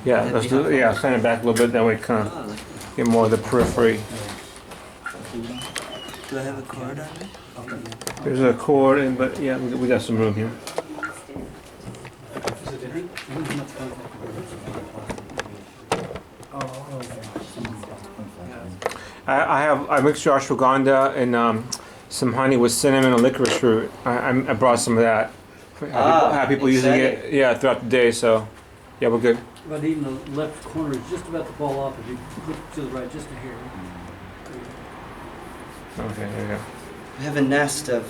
Yeah, let's do. Yeah, send it back a little bit. That way, kind Oh, of like get more of the periphery. do I have a cord on me? There's a cord, and but yeah, we got some room here. I mixed ashwagandha and some honey with cinnamon and licorice root. I brought some of that. Have people using it, yeah, throughout the day. So, yeah, we're good. About eating the left corner is just about to fall off if you look to the right just a hair. Okay, there you go. We have a nest of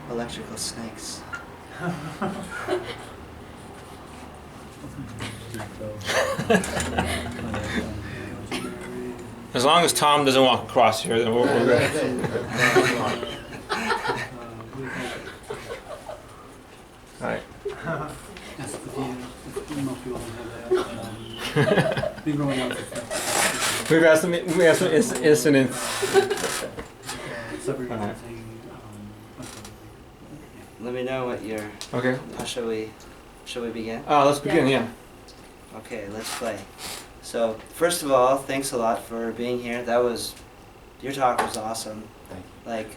electrical snakes. As long as Tom doesn't walk across here, then we're good. All right. That's the view. Most people don't have that. Been growing up. We have some incidents. Alright. Let me know what your. Okay. Shall we begin? Let's begin. Yeah. Okay, let's play. So first of all, thanks a lot for being here. Your talk was awesome. Thank you. Like,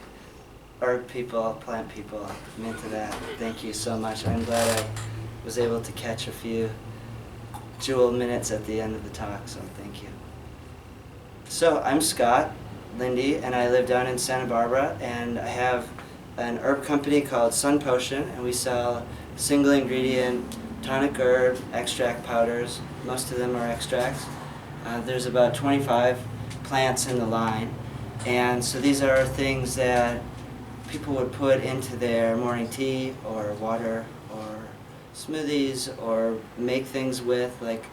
herb people, plant people, I'm into that. Thank you so much. I'm glad I was able to catch a few jewel minutes at the end of the talk, so thank you. So I'm Scott Lindy, and I live down in Santa Barbara, and I have an herb company called Sun Potion, and we sell single ingredient tonic herb extract powders. Most of them are extracts. There's about 25 plants in the line, and so these are things that people would put into their morning tea or water or smoothies or make things with, like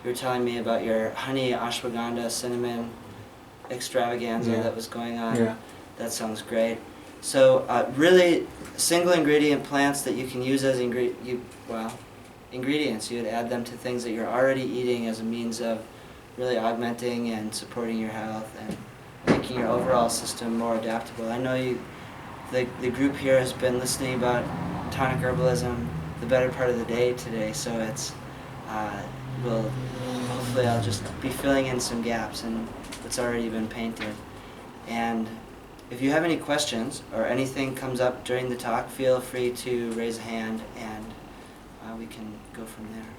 you were telling me about your honey ashwagandha cinnamon extravaganza that was going on. Yeah. That sounds great. So really single ingredient plants that you can use as ingredients. You would add them to things that you're already eating as a means of really augmenting and supporting your health and making your overall system more adaptable. I know the group here has been listening about tonic herbalism the better part of the day today, so it's hopefully I'll just be filling in some gaps in what's already been painted. And if you have any questions or anything comes up during the talk, feel free to raise a hand and we can go from there.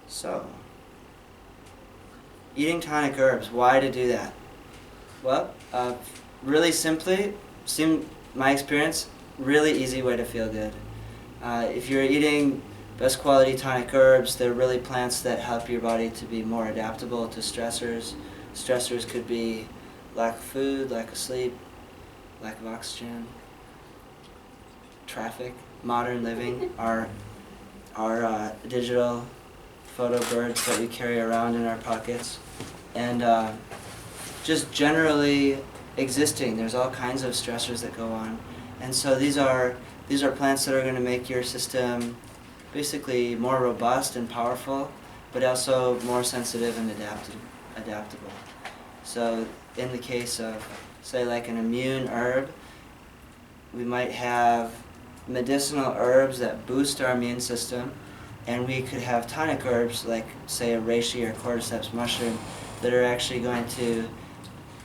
So, eating tonic herbs, why to do that? Well, really simply, my experience, really easy way to feel good. If you're eating best quality tonic herbs, they're really plants that help your body to be more adaptable to stressors. Stressors could be lack of food, lack of sleep, lack of oxygen, traffic, modern living, our digital photo birds that we carry around in our pockets, and just generally existing. There's all kinds of stressors that go on, and so these are plants that are going to make your system basically more robust and powerful, but also more sensitive and adaptable. So in the case of, say, like an immune herb, we might have medicinal herbs that boost our immune system, and we could have tonic herbs like, say, a reishi or cordyceps mushroom that are actually going to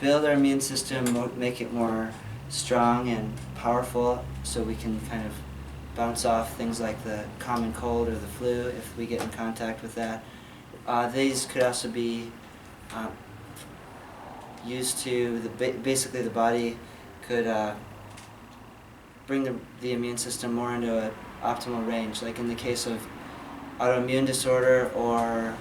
build our immune system, make it more strong and powerful, so we can kind of bounce off things like the common cold or the flu if we get in contact with that. These could also be used to, basically the body could bring the immune system more into an optimal range. Like in the case of autoimmune disorder or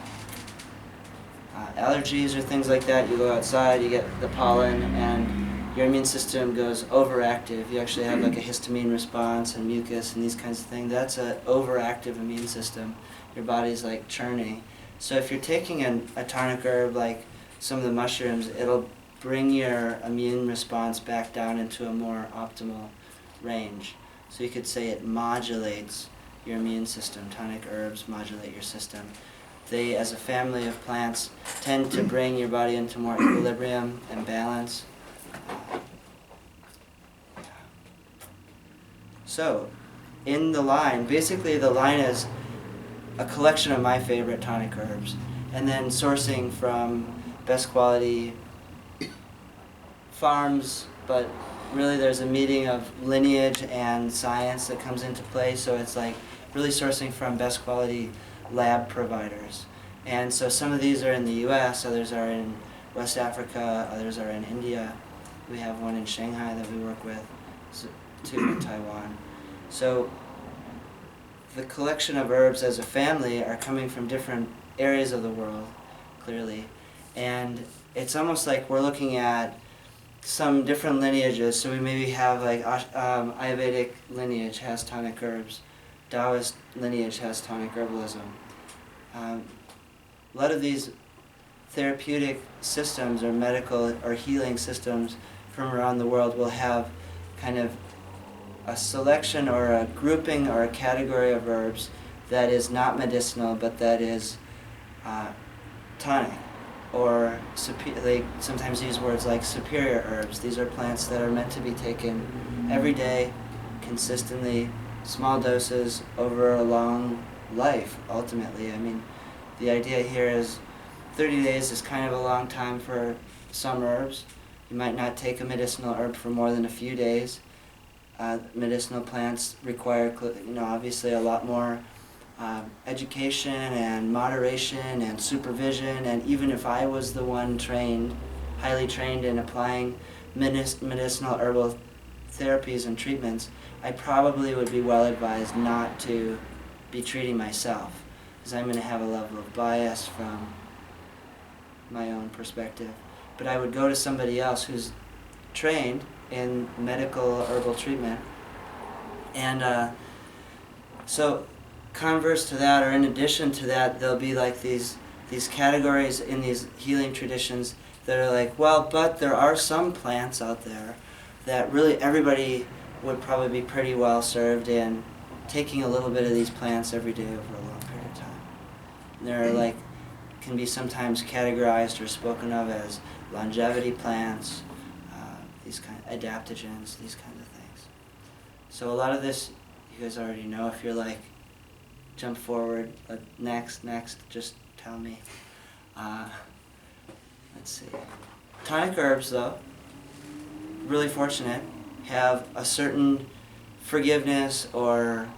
allergies or things like that, you go outside, you get the pollen, and your immune system goes overactive. You actually have like a histamine response and mucus and these kinds of things. That's an overactive immune system. Your body's like churning. So if you're taking a tonic herb like some of the mushrooms, it'll bring your immune response back down into a more optimal range. So you could say it modulates your immune system. Tonic herbs modulate your system. They, as a family of plants, tend to bring your body into more equilibrium and balance. So, in the line, basically the line is a collection of my favorite tonic herbs, and then sourcing from best quality farms, but really there's a meeting of lineage and science that comes into play, so it's like really sourcing from best quality lab providers. And so some of these are in the US, others are in West Africa, others are in India. We have one in Shanghai that we work with, two in Taiwan. So the collection of herbs as a family are coming from different areas of the world, clearly. And it's almost like we're looking at some different lineages. So we maybe have like Ayurvedic lineage has tonic herbs, Taoist lineage has tonic herbalism. A lot of these therapeutic systems or medical or healing systems from around the world will have kind of a selection or a grouping or a category of herbs that is not medicinal but that is tonic, or they sometimes use words like superior herbs. These are plants that are meant to be taken every day, consistently, small doses over a long life, ultimately. I mean, the idea here is 30 days is kind of a long time for some herbs. You might not take a medicinal herb for more than a few days. Medicinal plants require, obviously a lot more education and moderation and supervision, and even if I was the one highly trained in applying medicinal herbal therapies and treatments, I probably would be well advised not to be treating myself, because I'm going to have a level of bias from my own perspective. But I would go to somebody else who's trained in medical herbal treatment. And so converse to that, or in addition to that, there'll be like these categories in these healing traditions that are like, well, but there are some plants out there that really everybody would probably be pretty well served in taking a little bit of these plants every day over a long period of time. They're like, can be sometimes categorized or spoken of as longevity plants, these kind of adaptogens, these kinds of things. So a lot of this you guys already know. If you're like, jump forward, next, just tell me. Let's see. Tonic herbs, though, really fortunate, have a certain forgiveness or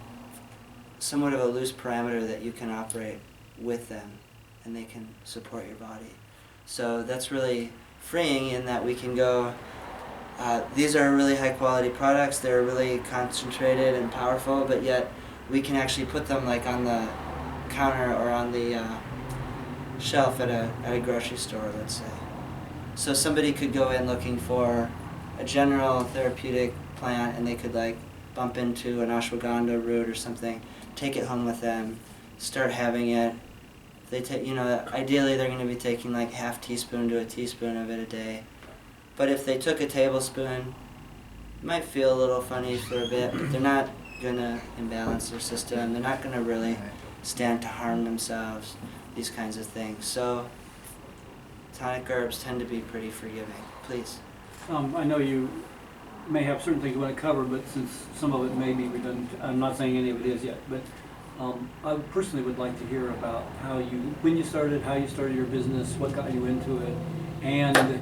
somewhat of a loose parameter that you can operate with them, and they can support your body. So that's really freeing in that we can go, these are really high quality products, they're really concentrated and powerful, but yet we can actually put them like on the counter or on the shelf at a grocery store, let's say. So somebody could go in looking for a general therapeutic plant, and they could like bump into an ashwagandha root or something, take it home with them, start having it. They take, ideally they're going to be taking like half teaspoon to a teaspoon of it a day. But if they took a tablespoon, it might feel a little funny for a bit, but they're not going to imbalance their system. They're not going to really stand to harm themselves, these kinds of things. So tonic herbs tend to be pretty forgiving. Please. I know you may have certain things you want to cover, but since some of it may be redundant, I'm not saying any of it is yet, but I personally would like to hear about when you started, how you started your business, what got you into it, and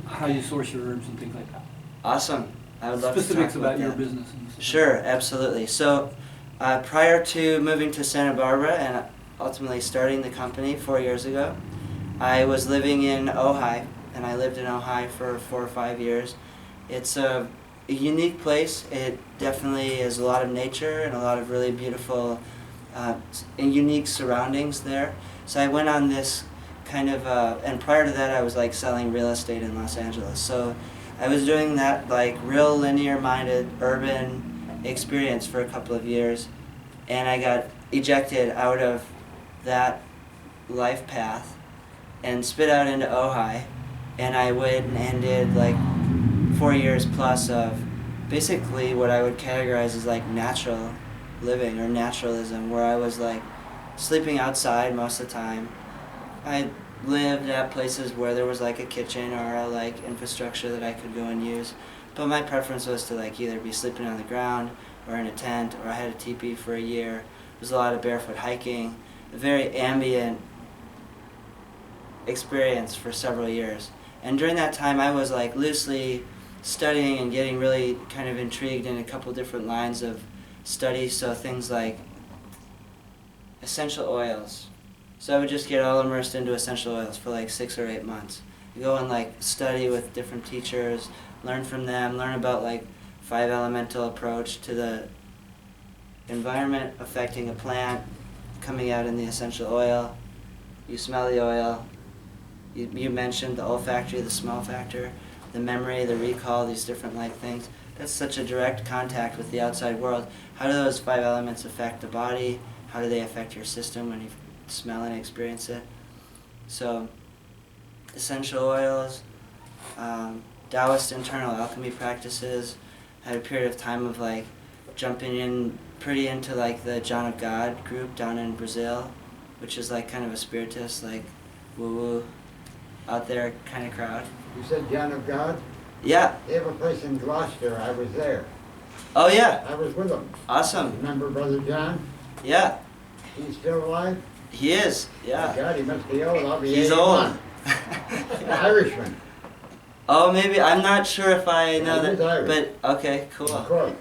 how you source your herbs and things like that. Awesome. I would love Specifics to talk about your that. business. Sure, absolutely. So prior to moving to Santa Barbara and ultimately starting the company 4 years ago, I was living in Ojai, and I lived in Ojai for 4 or 5 years. It's a unique place. It definitely is a lot of nature and a lot of really beautiful and unique surroundings there. So I went on this kind of, and prior to that I was like selling real estate in Los Angeles. So I was doing that like real linear-minded urban experience for a couple of years, and I got ejected out of that life path and spit out into Ojai, and I went and did like 4 years plus of basically what I would categorize as like natural living or naturalism, where I was like sleeping outside most of the time. I lived at places where there was like a kitchen or a like infrastructure that I could go and use, but my preference was to like either be sleeping on the ground or in a tent, or I had a teepee for a year. There was a lot of barefoot hiking. very ambient experience for several years. And during that time I was like loosely studying and getting really kind of intrigued in a couple different lines of study, so things like essential oils. So I would just get all immersed into essential oils for like 6 or 8 months. You go and like study with different teachers, learn from them, learn about like 5 elemental approach to the environment affecting a plant, coming out in the essential oil. You smell the oil. You mentioned the olfactory, the smell factor, the memory, the recall, these different like things. That's such a direct contact with the outside world. How do those 5 elements affect the body? How do they affect your system when you smell and experience it? So, essential oils, Taoist internal alchemy practices. I had a period of time of like jumping in pretty into like the John of God group down in Brazil, which is like kind of a spiritist, like woo-woo, out there kind of crowd. You said John of God? Yeah. They have a place in Gloucester. I was there. Oh yeah. I was with them. Awesome. Remember Brother John? Yeah. He's still alive? He is. Yeah. God, he must be old. I'll be He's 81. old. Irishman. Oh, maybe. I'm not sure if I know Yeah, he's that. Irish. But okay, Of cool. course.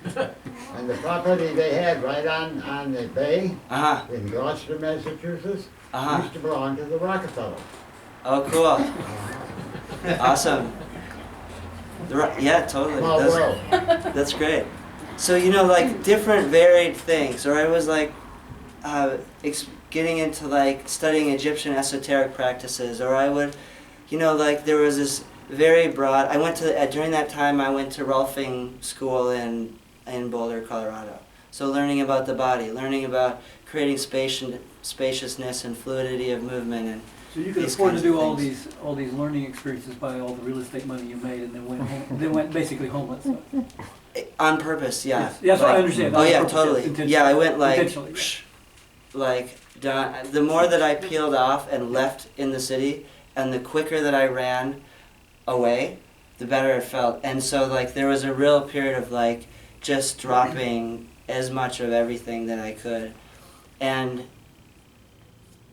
And the property they had right on the bay Uh-huh. in Gloucester, Massachusetts, Uh-huh. used to belong to the Rockefellers. Oh, cool. Awesome. Yeah, totally. Small world. That's great. So, you know, like different varied things. Or I was like getting into like studying Egyptian esoteric practices. Or I would, you know, like there was this very broad, I went to, during that time I went to Rolfing School in Boulder, Colorado. So learning about the body, learning about creating spaciousness and fluidity of movement and So you could these afford to kinds do of all these learning experiences by all the real estate money you made, and then went home, then went basically homeless. on purpose, yeah. Yes, that's what I Like- understand. Oh On yeah, purpose, totally. intentionally. Yeah, I went like, Intentionally, yeah. like the more that I peeled off and left in the city, and the quicker that I ran away, the better it felt. And so like there was a real period of like just dropping as much of everything that I could, and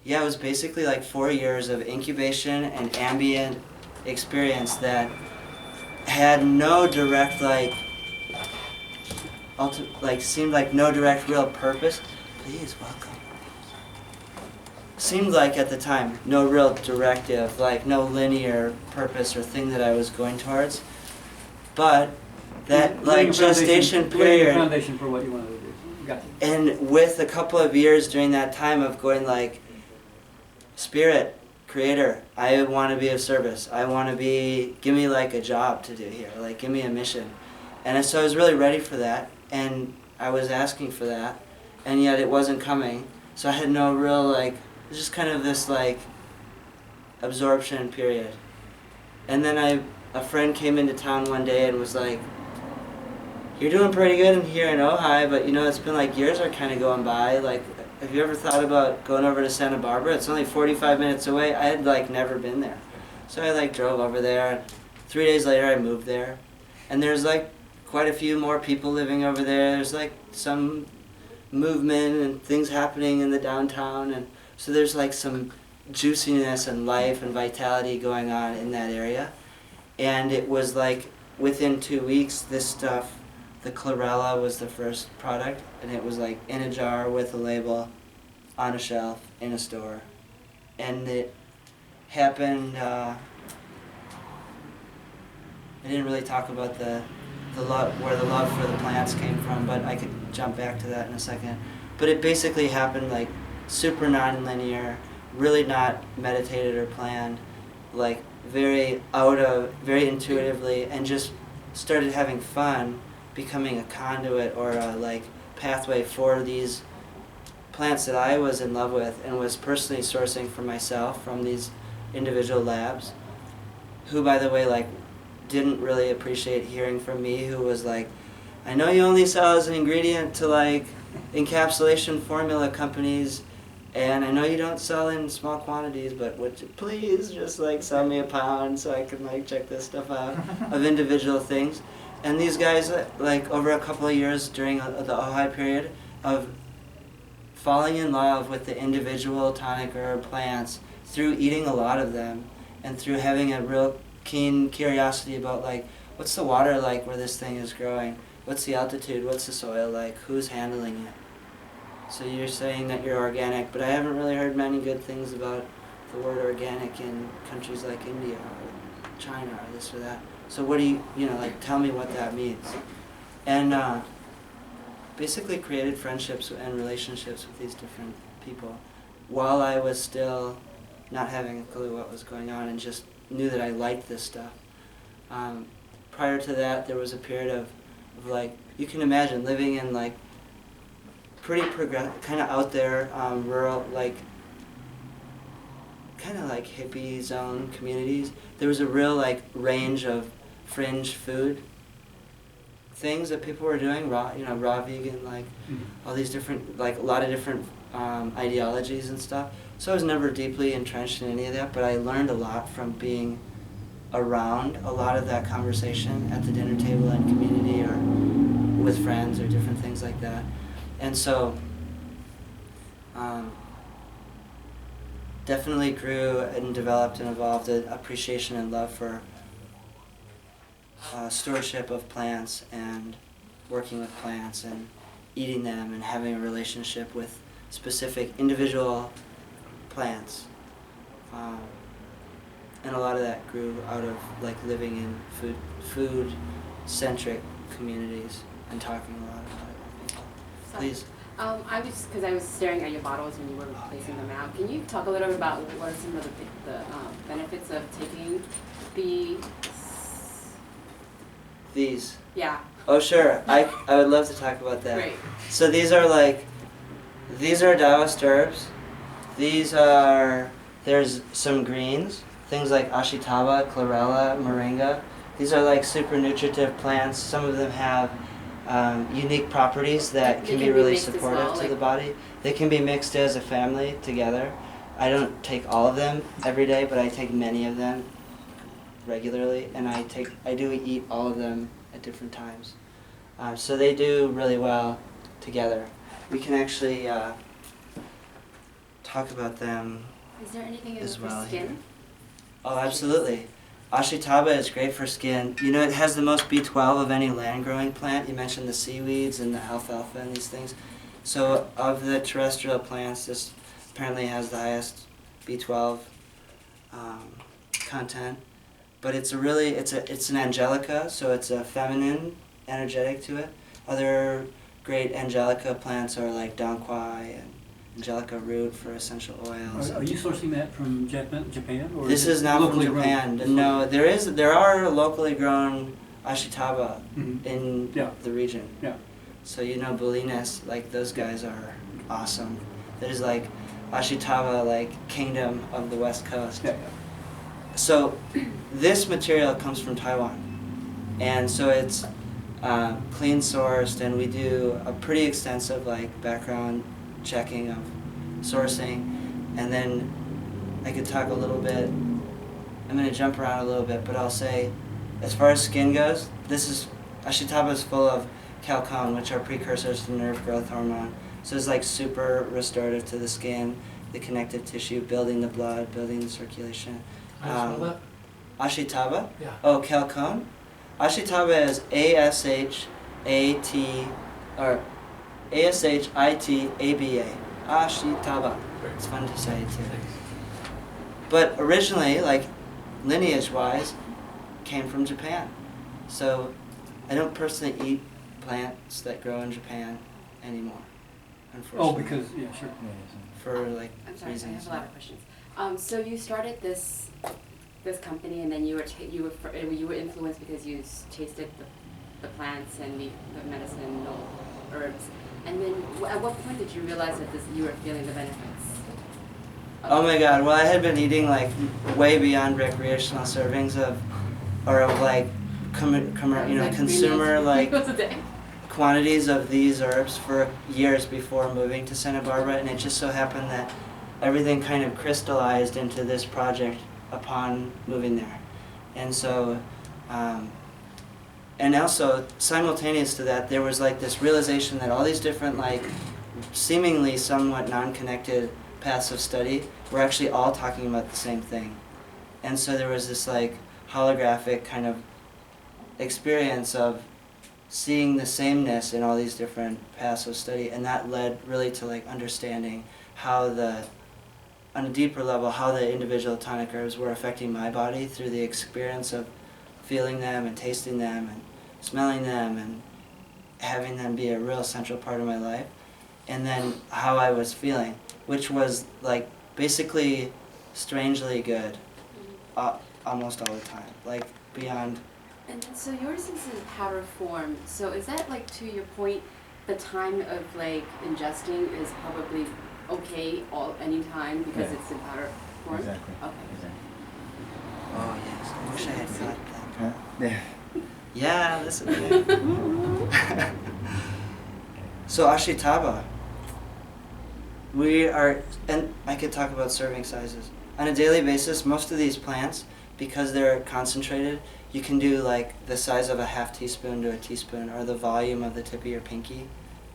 yeah, it was basically like 4 years of incubation and ambient experience that had no direct seemed like no direct real purpose. Please, welcome. Seemed like at the time no real directive, like no linear purpose or thing that I was going towards. But that Laying like a foundation- gestation laying a period, foundation for what you wanted to do. Gotcha. and with a couple of years during that time of going like, Spirit, Creator, I want to be of service. I want to be, give me like a job to do here, like give me a mission. And so I was really ready for that, and I was asking for that, and yet it wasn't coming. So I had no real like, it was just kind of this like absorption period. And then a friend came into town one day and was like, you're doing pretty good in here in Ojai, but you know, it's been like years are kind of going by, like, have you ever thought about going over to Santa Barbara? It's only 45 minutes away. I had like never been there. So I like drove over there. 3 days later I moved there. And there's like quite a few more people living over there. There's like some movement and things happening in the downtown. And so there's like some juiciness and life and vitality going on in that area. And it was like within 2 weeks this stuff, the chlorella was the first product, and it was like in a jar with a label, on a shelf, in a store. And it happened, I didn't really talk about the love, where the love for the plants came from, but I could jump back to that in a second. But it basically happened like super non-linear, really not meditated or planned, like very intuitively, and just started having fun, becoming a conduit or a like pathway for these plants that I was in love with and was personally sourcing for myself from these individual labs, who by the way like didn't really appreciate hearing from me, who was like, I know you only sell as an ingredient to like encapsulation formula companies, and I know you don't sell in small quantities, but would you please just like sell me a pound so I can like check this stuff out of individual things. And these guys, like over a couple of years during the Ojai period of falling in love with the individual tonic herb plants through eating a lot of them and through having a real keen curiosity about like, what's the water like where this thing is growing? What's the altitude? What's the soil like? Who's handling it? So you're saying that you're organic, but I haven't really heard many good things about the word organic in countries like India or China or this or that. So what do you know, like tell me what that means. And basically created friendships and relationships with these different people while I was still not having a clue what was going on and just knew that I liked this stuff. Prior to that, there was a period of like, you can imagine living in like pretty kind of out there, rural, like kind of like hippie zone communities. There was a real like range of fringe food things that people were doing, raw vegan, like all these different, like a lot of different ideologies and stuff. So I was never deeply entrenched in any of that, but I learned a lot from being around a lot of that conversation at the dinner table in community or with friends or different things like that. And so definitely grew and developed and evolved an appreciation and love for stewardship of plants and working with plants and eating them and having a relationship with specific individual plants. And a lot of that grew out of like living in food-centric communities and talking a lot about it with people. Please. Because I was staring at your bottles when you were placing them out. Can you talk a little bit about what are some of the benefits of taking These. Yeah. Oh sure, I would love to talk about that. Great. So these are Taoist herbs. There's some greens, things like ashitaba, chlorella, moringa. These are like super nutritive plants. Some of them have unique properties that can be really supportive to the body. They can be mixed as a family together. I don't take all of them every day, but I take many of them regularly, and I do eat all of them at different times. So they do really well together. We can actually talk about them. Is there anything in as for well skin? here. Oh, absolutely. Ashitaba is great for skin. You know, it has the most B12 of any land-growing plant. You mentioned the seaweeds and the alfalfa and these things. So of the terrestrial plants, this apparently has the highest B12 content. But it's an angelica, so it's a feminine energetic to it. Other great angelica plants are like donquai and angelica root for essential oils. Are you sourcing that from Japan? Or This is not from Japan. Grown? No, there are locally grown ashitaba in the region. Yeah. So Bolinas, like those guys are awesome. There's like ashitaba, like kingdom of the West Coast. Yeah. So this material comes from Taiwan, and so it's clean sourced, and we do a pretty extensive like background checking of sourcing, and then I could talk a little bit. I'm going to jump around a little bit, but I'll say, as far as skin goes, ashitaba is full of chalcone, which are precursors to nerve growth hormone. So it's like super restorative to the skin, the connective tissue, building the blood, building the circulation. How do you spell Ashitaba? Yeah. Oh, chalcone? Ashitaba is ASHITABA. Ashitaba. It's fun to say too. But originally, like lineage-wise, came from Japan. So I don't personally eat plants that grow in Japan anymore, unfortunately. Oh, because, yeah, sure. For like I'm sorry, reasons. I have a lot of questions. So you started this company, and then you were influenced because you tasted the plants and the medicinal herbs. And then at what point did you realize that you were feeling the benefits? Oh my God! Well, I had been eating like way beyond recreational servings of like consumer like quantities of these herbs for years before moving to Santa Barbara, and it just so happened that everything kind of crystallized into this project upon moving there. And so, and also simultaneous to that, there was like this realization that all these different like seemingly somewhat non-connected paths of study were actually all talking about the same thing. And so there was this like holographic kind of experience of seeing the sameness in all these different paths of study, and that led really to like understanding how on a deeper level, how the individual tonic herbs were affecting my body through the experience of feeling them and tasting them and smelling them and having them be a real central part of my life. And then how I was feeling, which was like basically strangely good almost all the time, like beyond. And so yours is in powder form. So is that like, to your point, the time of like ingesting is probably okay any time because Yeah. it's in powder form? Exactly. Okay. Exactly. Oh yes, I wish I had thought that. Huh? Yeah. Yeah, listen to it. So Ashitaba, we are, and I could talk about serving sizes. On a daily basis, most of these plants, because they're concentrated, you can do like the size of a half teaspoon to a teaspoon, or the volume of the tip of your pinky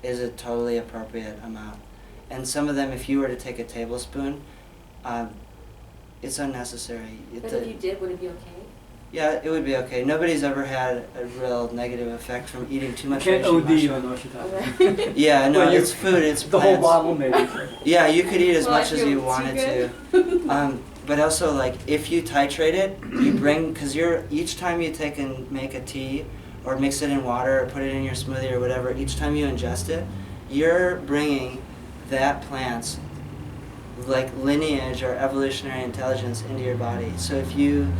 is a totally appropriate amount. And some of them, if you were to take a tablespoon, it's unnecessary. But if you did, would it be okay? Yeah, it would be okay. Nobody's ever had a real negative effect from eating too You much can't reishi OD mushroom. on Ashitaba. Okay. Yeah, no, Well, it's food, it's The plants. whole bottle maybe. Yeah, you could eat as Well, I much as feel you too wanted good. to. But also, like, if you titrate it, you bring, because each time you take and make a tea, or mix it in water, or put it in your smoothie or whatever, each time you ingest it, you're bringing that plant's, like, lineage or evolutionary intelligence into your body. So if you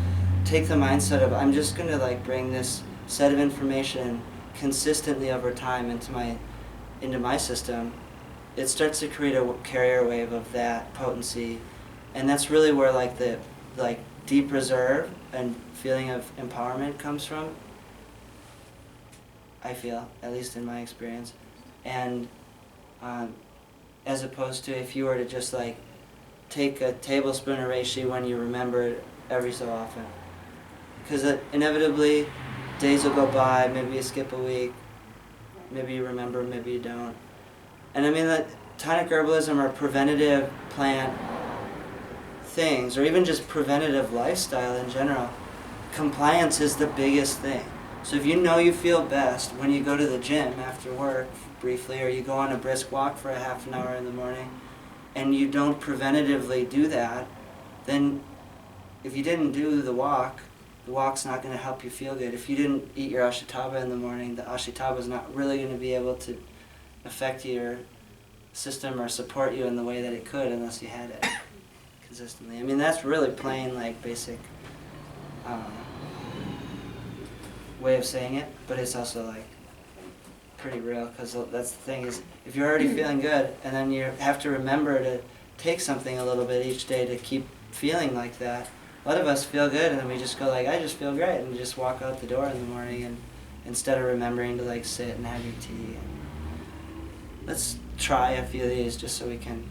take the mindset of, I'm just going to, like, bring this set of information consistently over time into my system, it starts to create a carrier wave of that potency. And that's really where like the deep reserve and feeling of empowerment comes from, I feel, at least in my experience. And as opposed to if you were to just like take a tablespoon of reishi when you remember it every so often. Because inevitably days will go by, maybe you skip a week, maybe you remember, maybe you don't. And I mean that tonic herbalism or preventative plant things, or even just preventative lifestyle in general, compliance is the biggest thing. So if you know you feel best when you go to the gym after work briefly, or you go on a brisk walk for a half an hour in the morning, and you don't preventatively do that, then if you didn't do the walk's not going to help you feel good. If you didn't eat your ashitaba in the morning, the ashitaba is not really going to be able to affect your system or support you in the way that it could unless you had it consistently. I mean, that's really plain, like, basic way of saying it, but it's also, like, pretty real, because that's the thing is, if you're already feeling good, and then you have to remember to take something a little bit each day to keep feeling like that. A lot of us feel good, and then we just go like, I just feel great, and just walk out the door in the morning, and instead of remembering to, like, sit and have your tea. Let's try a few of these just so we can.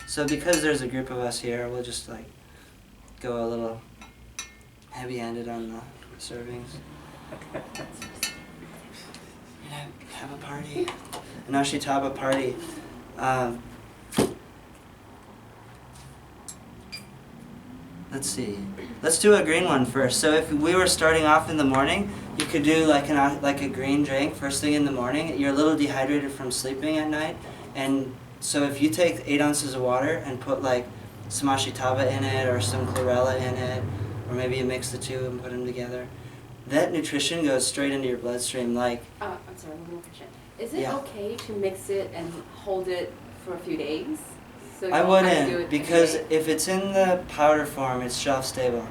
So because there's a group of us here, we'll just like go a little heavy-handed on the servings. And have a party, an ashitaba party. Let's see. Let's do a green one first. So if we were starting off in the morning, you could do like a green drink first thing in the morning. You're a little dehydrated from sleeping at night, and so if you take 8 ounces of water and put like some ashitaba in it or some chlorella in it, or maybe you mix the two and put them together, that nutrition goes straight into your bloodstream. Like, I'm sorry, one more question. Is it Yeah. okay to mix it and hold it for a few days? So you I don't have to do wouldn't, it because every day? if it's in the powder form, it's shelf stable.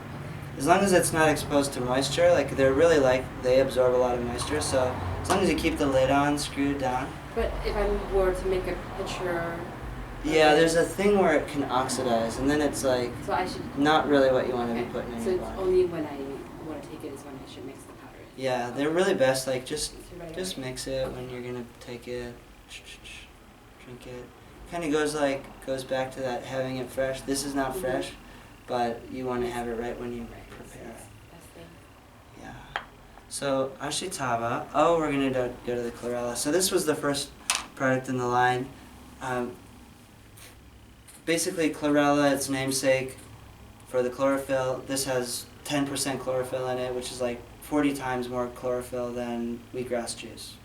As long as it's not exposed to moisture, like they absorb a lot of moisture, so as long as you keep the lid on, screwed down. But if I were to make a picture, Yeah, there's a thing where it can oxidize, and then it's like so I should. not really what you want to Okay. be putting in So your it's body. only when I want to take it is when I should mix the powder. Yeah, they're really best. Like just Just mix it when you're gonna take it, drink it. Kind of goes back to that having it fresh. This is not Mhm. fresh, but you want to have it right when you prepare it. That's the Yeah. So ashitaba. Oh, we're gonna go to the chlorella. So this was the first product in the line. Basically, chlorella, its namesake, for the chlorophyll. This has 10% chlorophyll in it, which is like 40 times more chlorophyll than wheatgrass juice.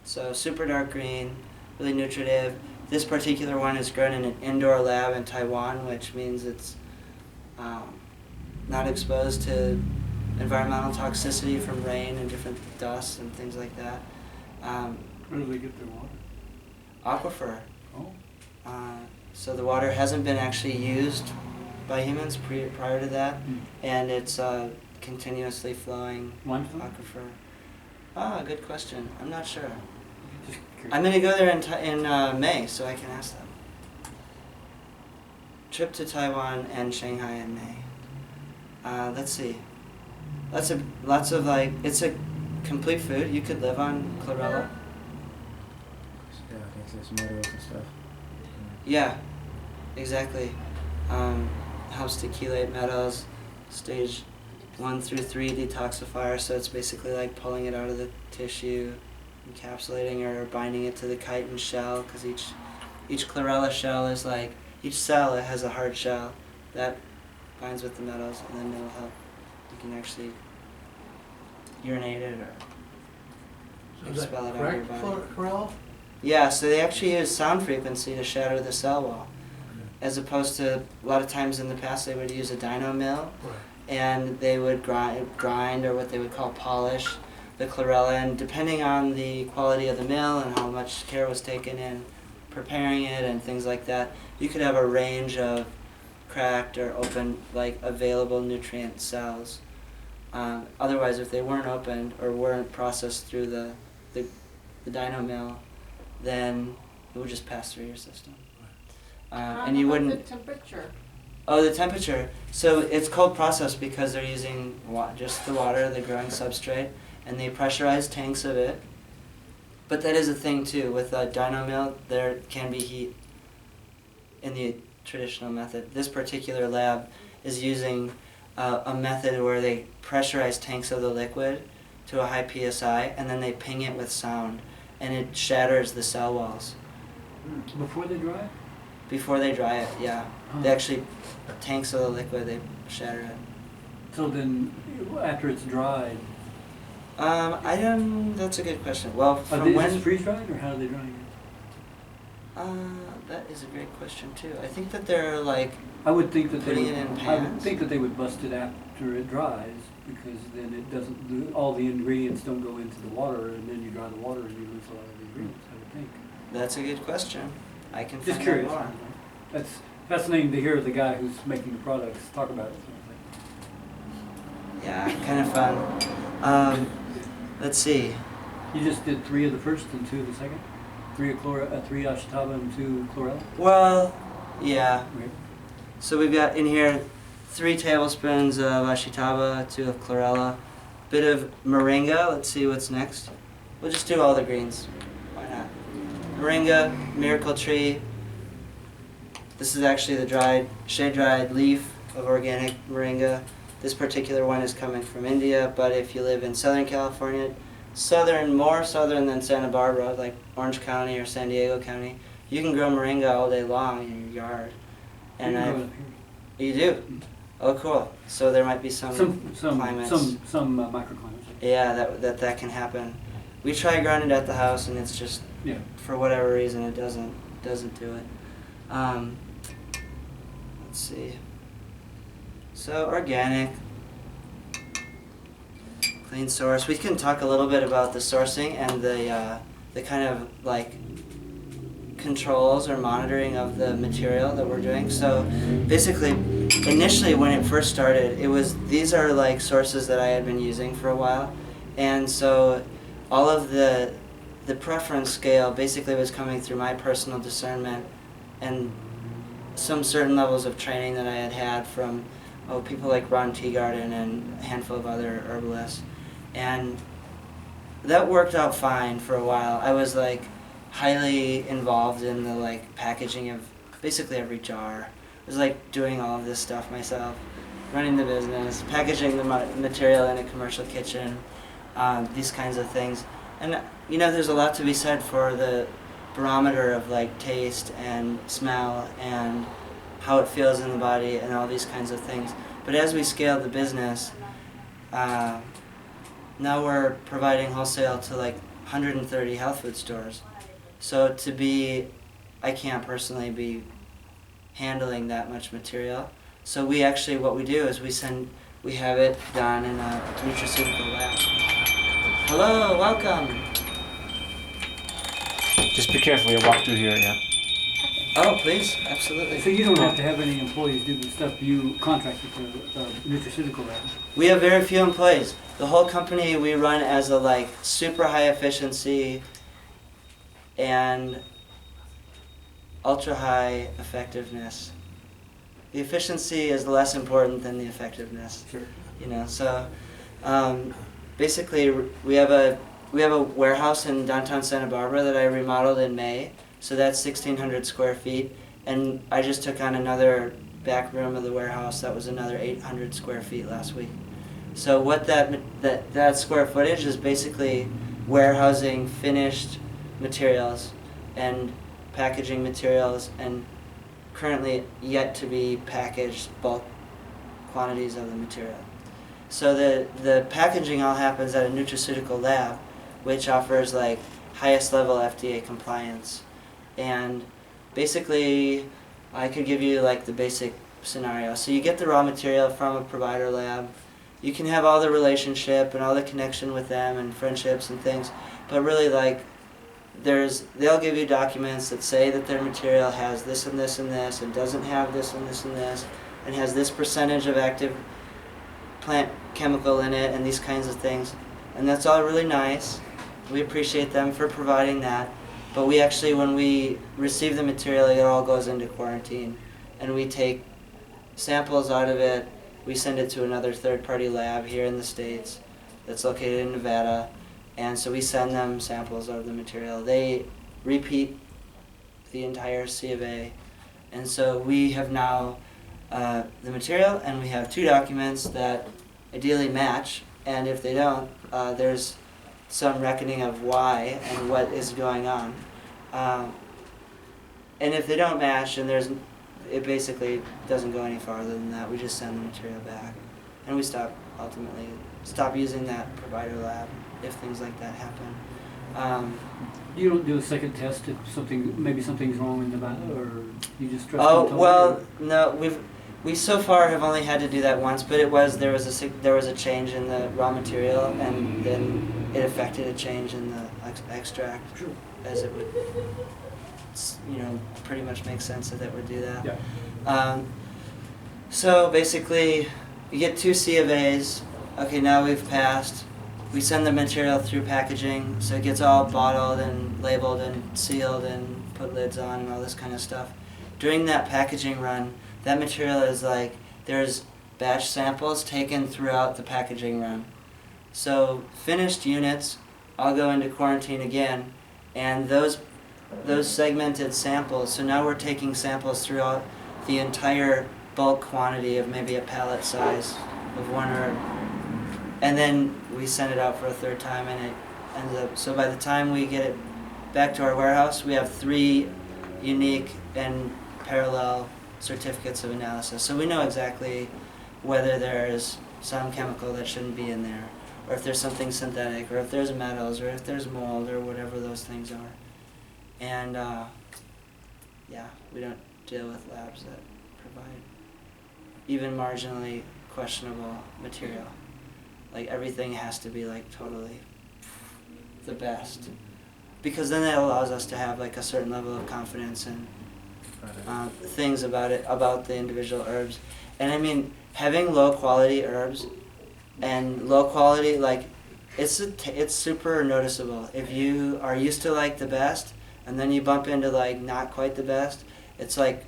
So super dark green, really nutritive. This particular one is grown in an indoor lab in Taiwan, which means it's not exposed to environmental toxicity from rain and different dust and things like that. Where do they get their water? Aquifer. Oh. So the water hasn't been actually used by humans prior to that, and it's continuously flowing Limestone? aquifer. Good question. I'm not sure. Just curious. I'm going to go there in May, so I can ask them. Trip to Taiwan and Shanghai in May. Let's see. Lots of like, it's a complete food. You could live on chlorella. Yeah, I guess there's metals and stuff. Yeah, exactly. Helps to chelate metals. Stage 1 through 3 detoxifier, so it's basically like pulling it out of the tissue, encapsulating or binding it to the chitin shell, because each chlorella shell is like, each cell it has a hard shell that binds with the metals, and then it'll help. You can actually urinate it or expel it out of your body. Corral? Yeah, so they actually use sound frequency to shatter the cell wall, as opposed to a lot of times in the past they would use a dyno mill, and they would grind or what they would call polish the chlorella, and depending on the quality of the mill and how much care was taken in preparing it and things like that, you could have a range of cracked or open, like available nutrient cells. Otherwise, if they weren't opened or weren't processed through the dyno mill, then it would just pass through your system. And you wouldn't. The temperature. Oh, the temperature. So it's cold processed because they're using just the water, the growing substrate, and they pressurize tanks of it. But that is a thing too. With a dyno mill, there can be heat in the traditional method. This particular lab is using a method where they pressurize tanks of the liquid to a high PSI, and then they ping it with sound, and it shatters the cell walls. Before they dry? Before they dry it, yeah. They actually, tanks of the liquid, they shatter it. So then, after it's dried, That's a good question. Well, are from they when... just freeze-dried, or how are they drying it? That is a great question too. I think that they're like, I would think that putting it in I would pans. think that they would bust it after it dries, because then it doesn't, all the ingredients don't go into the water, and then you dry the water and you lose a lot of the ingredients, I would think. That's a good question. I can Just find curious. out more. That's fascinating to hear the guy who's making the products talk about it. Yeah, kind of fun. Let's see. You just did 3 of the first and 2 of the second? 3 ashitaba and 2 chlorella? Well, yeah. Okay. So we've got in here 3 tablespoons of ashitaba, 2 of chlorella, bit of moringa. Let's see what's next. We'll just do all the greens. Why not? Moringa, miracle tree. This is actually the shade-dried leaf of organic moringa. This particular one is coming from India, but if you live in Southern California, more southern than Santa Barbara, like Orange County or San Diego County, you can grow moringa all day long in your yard. And you do? Oh, cool. So there might be some climates. Some microclimates. Yeah, that can happen. We try growing it at the house, and it's just, Yeah. for whatever reason, it doesn't do it. Let's see. So organic, clean source. We can talk a little bit about the sourcing and the kind of like controls or monitoring of the material that we're doing. So basically, initially when it first started, these are like sources that I had been using for a while, and so all of the preference scale basically was coming through my personal discernment and some certain levels of training that I had from people like Ron Teagarden and a handful of other herbalists. And that worked out fine for a while. I was like highly involved in the like packaging of basically every jar. I was like doing all of this stuff myself, running the business, packaging the material in a commercial kitchen, these kinds of things. And there's a lot to be said for the barometer of like taste and smell and how it feels in the body and all these kinds of things. But as we scale the business, now we're providing wholesale to like 130 health food stores. So I can't personally be handling that much material. So we actually, what we do is we have it done in a nutraceutical lab. Hello, welcome. Just be careful. You walk through here. Yeah. Oh, please, absolutely. So you don't have to have any employees do the stuff, you contract with the nutraceutical lab? We have very few employees. The whole company we run as a like super high efficiency and ultra high effectiveness. The efficiency is less important than the effectiveness. Sure. You know, so basically we have a warehouse in downtown Santa Barbara that I remodeled in May. So that's 1,600 square feet, and I just took on another back room of the warehouse that was another 800 square feet last week. So what that square footage is basically warehousing finished materials and packaging materials and currently yet to be packaged bulk quantities of the material. So the packaging all happens at a nutraceutical lab, which offers like highest level FDA compliance. And basically, I could give you like the basic scenario. So you get the raw material from a provider lab. You can have all the relationship and all the connection with them and friendships and things, but really like they'll give you documents that say that their material has this and this and this and doesn't have this and this and this and has this percentage of active plant chemical in it and these kinds of things. And that's all really nice. We appreciate them for providing that. But we actually, when we receive the material, it all goes into quarantine. And we take samples out of it. We send it to another third-party lab here in the States that's located in Nevada. And so we send them samples of the material. They repeat the entire C of A. And so we have now the material, and we have 2 documents that ideally match. And if they don't, there's some reckoning of why and what is going on. And if they don't match, and it basically doesn't go any farther than that, we just send the material back. And we ultimately stop using that provider lab if things like that happen. You don't do a second test if maybe something's wrong in Nevada, or you just trust Oh, them totally, well, or? no, we so far have only had to do that once, but there was a change in the raw material, and then it affected a change in the extract, Sure. as it would, pretty much make sense that it would do that. Yeah. So basically, you get 2 C of A's. Okay, now we've passed. We send the material through packaging, so it gets all bottled and labeled and sealed and put lids on and all this kind of stuff. During that packaging run, that material is like, there's batch samples taken throughout the packaging run. So finished units all go into quarantine again, and those segmented samples, so now we're taking samples throughout the entire bulk quantity of maybe a pallet size of one herb, and then we send it out for a 3rd time, and it ends up, so by the time we get it back to our warehouse, we have 3 unique and parallel certificates of analysis. So we know exactly whether there's some chemical that shouldn't be in there, or if there's something synthetic, or if there's metals, or if there's mold, or whatever those things are. And we don't deal with labs that provide even marginally questionable material. Like everything has to be like totally the best, because then that allows us to have like a certain level of confidence in things about the individual herbs. And I mean, having low quality herbs and low quality, like it's super noticeable. If you are used to like the best and then you bump into like not quite the best, it's like,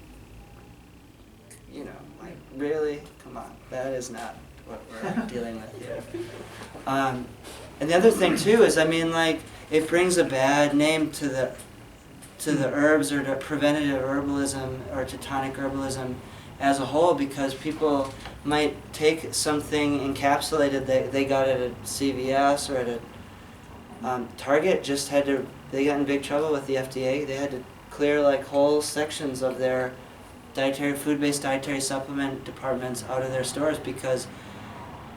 like really, come on, that is not what we're dealing with here. And the other thing too is, I mean, like it brings a bad name to the herbs, or to preventative herbalism, or to tonic herbalism as a whole, because people might take something encapsulated that they got at a CVS or at Target just had to, they got in big trouble with the FDA. They had to clear like whole sections of their food-based dietary supplement departments out of their stores because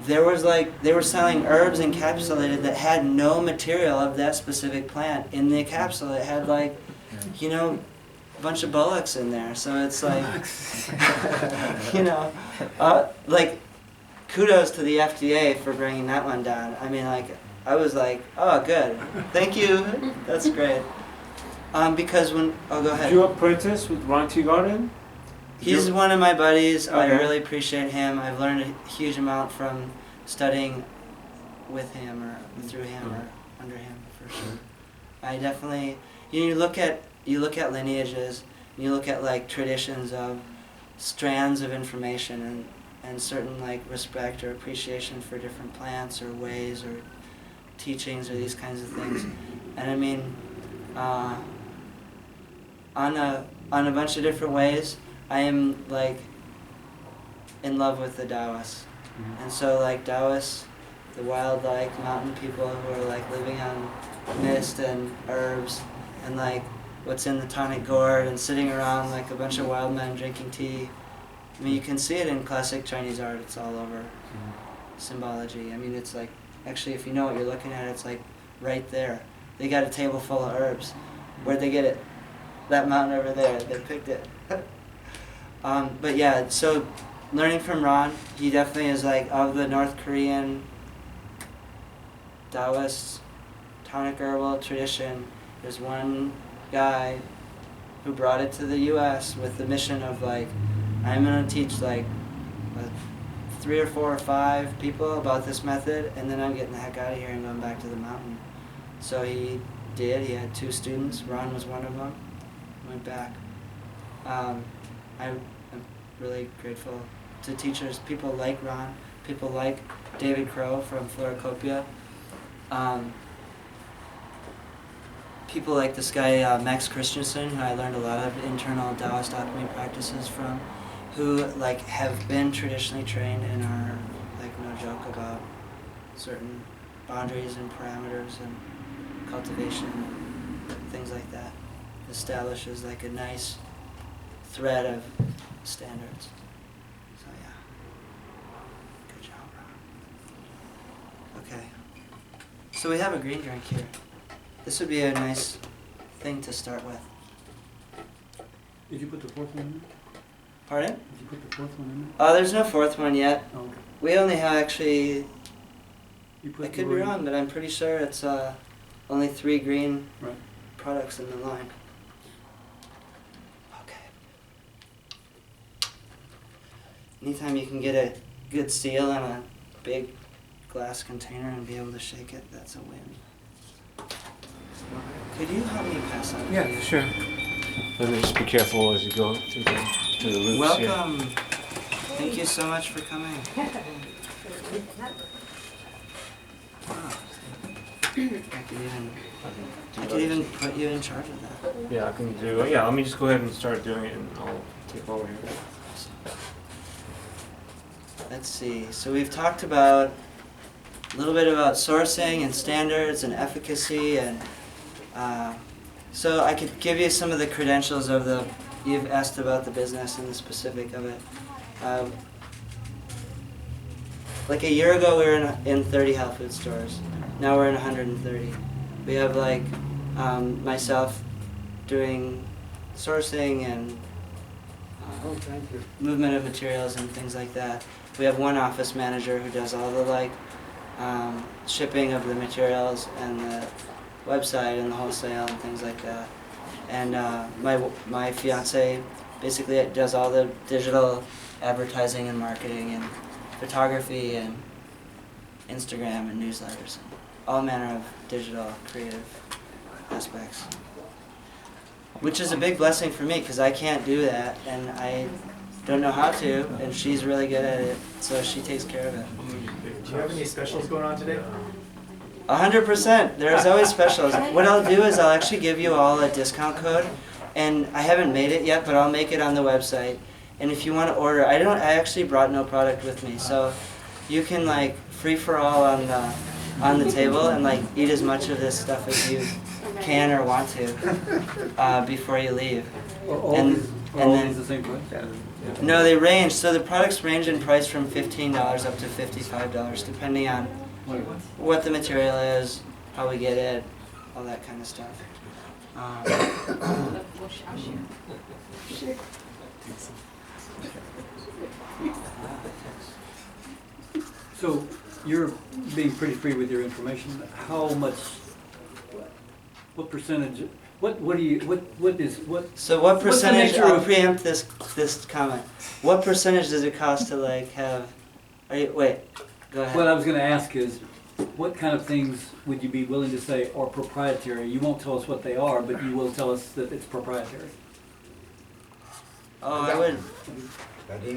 there was like, they were selling herbs encapsulated that had no material of that specific plant in the capsule. It had like, you know, a bunch of bullocks in there. So it's like, you know, like kudos to the FDA for bringing that one down. I mean, like, I was like, oh, good. Thank you. That's great. Because when, oh, go ahead. Did you apprentice with Ron Teagarden? He's one of my buddies. I Okay. really appreciate him. I've learned a huge amount from studying with him or through him or under him for sure. I definitely, you look at lineages, and you look at like traditions of strands of information and certain like respect or appreciation for different plants or ways or teachings or these kinds of things. And I mean, on a bunch of different ways, I am like in love with the Taoists. And so like Taoists, the wild like mountain people who are like living on mist and herbs and like what's in the tonic gourd and sitting around like a bunch of wild men drinking tea. I mean, you can see it in classic Chinese art. It's all over symbology. I mean, it's like, actually if you know what you're looking at, it's like right there. They got a table full of herbs. Where'd they get it? That mountain over there, they picked it. But yeah, so learning from Ron, he definitely is like of the North Korean Taoist tonic herbal tradition. There's one guy who brought it to the U.S. with the mission of like, I'm gonna teach like 3 or 4 or 5 people about this method, and then I'm getting the heck out of here and going back to the mountain. So he did. He had 2 students. Ron was one of them. Went back. I'm really grateful to teachers, people like Ron, people like David Crow from Floricopia, people like this guy Max Christensen, who I learned a lot of internal Taoist alchemy practices from, who like have been traditionally trained and are like no joke about certain boundaries and parameters and cultivation, things like that. Establishes like a nice thread of standards. So yeah, good job, Ron. Okay, so we have a green drink here. This would be a nice thing to start with. Did you put the 4th one in there? Pardon? Did you put the 4th one in there? There's no 4th one yet. Oh, okay. We only have actually, You put I the could be green- wrong, but I'm pretty sure it's only 3 green Right. products in the line. Anytime you can get a good seal in a big glass container and be able to shake it, that's a win. Could you help me pass on? Yeah, please? sure. Let me just be careful as you go through the loops here. Welcome. Thank you so much for coming. Wow. I could even put you in charge of that. Yeah, I can do. Yeah, let me just go ahead and start doing it, and I'll take over here. Let's see. So we've talked about a little bit about sourcing and standards and efficacy, and so I could give you some of the credentials of the. You've asked about the business and the specific of it. Like a year ago, we were in 30 health food stores. Now we're in 130. We have like myself doing sourcing and movement of materials and things like that. We have one office manager who does all the like shipping of the materials and the website and the wholesale and things like that. And my fiance basically does all the digital advertising and marketing and photography and Instagram and newsletters and all manner of digital creative aspects. Which is a big blessing for me because I can't do that and I don't know how to, and she's really good at it, so she takes care of it. Do you have any specials going on today? 100%. There's always specials. What I'll do is I'll actually give you all a discount code, and I haven't made it yet, but I'll make it on the website. And if you want to order, I actually brought no product with me, so you can like free for all on on the table and like eat as much of this stuff as you can or want to before you leave. All And- these, and all then- these the same price? No, they range. So the products range in price from $15 up to $55, depending on what the material is, how we get it, all that kind of stuff. I'll share. So you're being pretty free with your information. How much, what percentage, what is, So what What's the percentage? nature I'll of- preempt this comment. What percentage does it cost to like have? Wait, go ahead. what I was gonna ask is, what kind of things would you be willing to say are proprietary? You won't tell us what they are, but you will tell us that it's proprietary. Oh, I would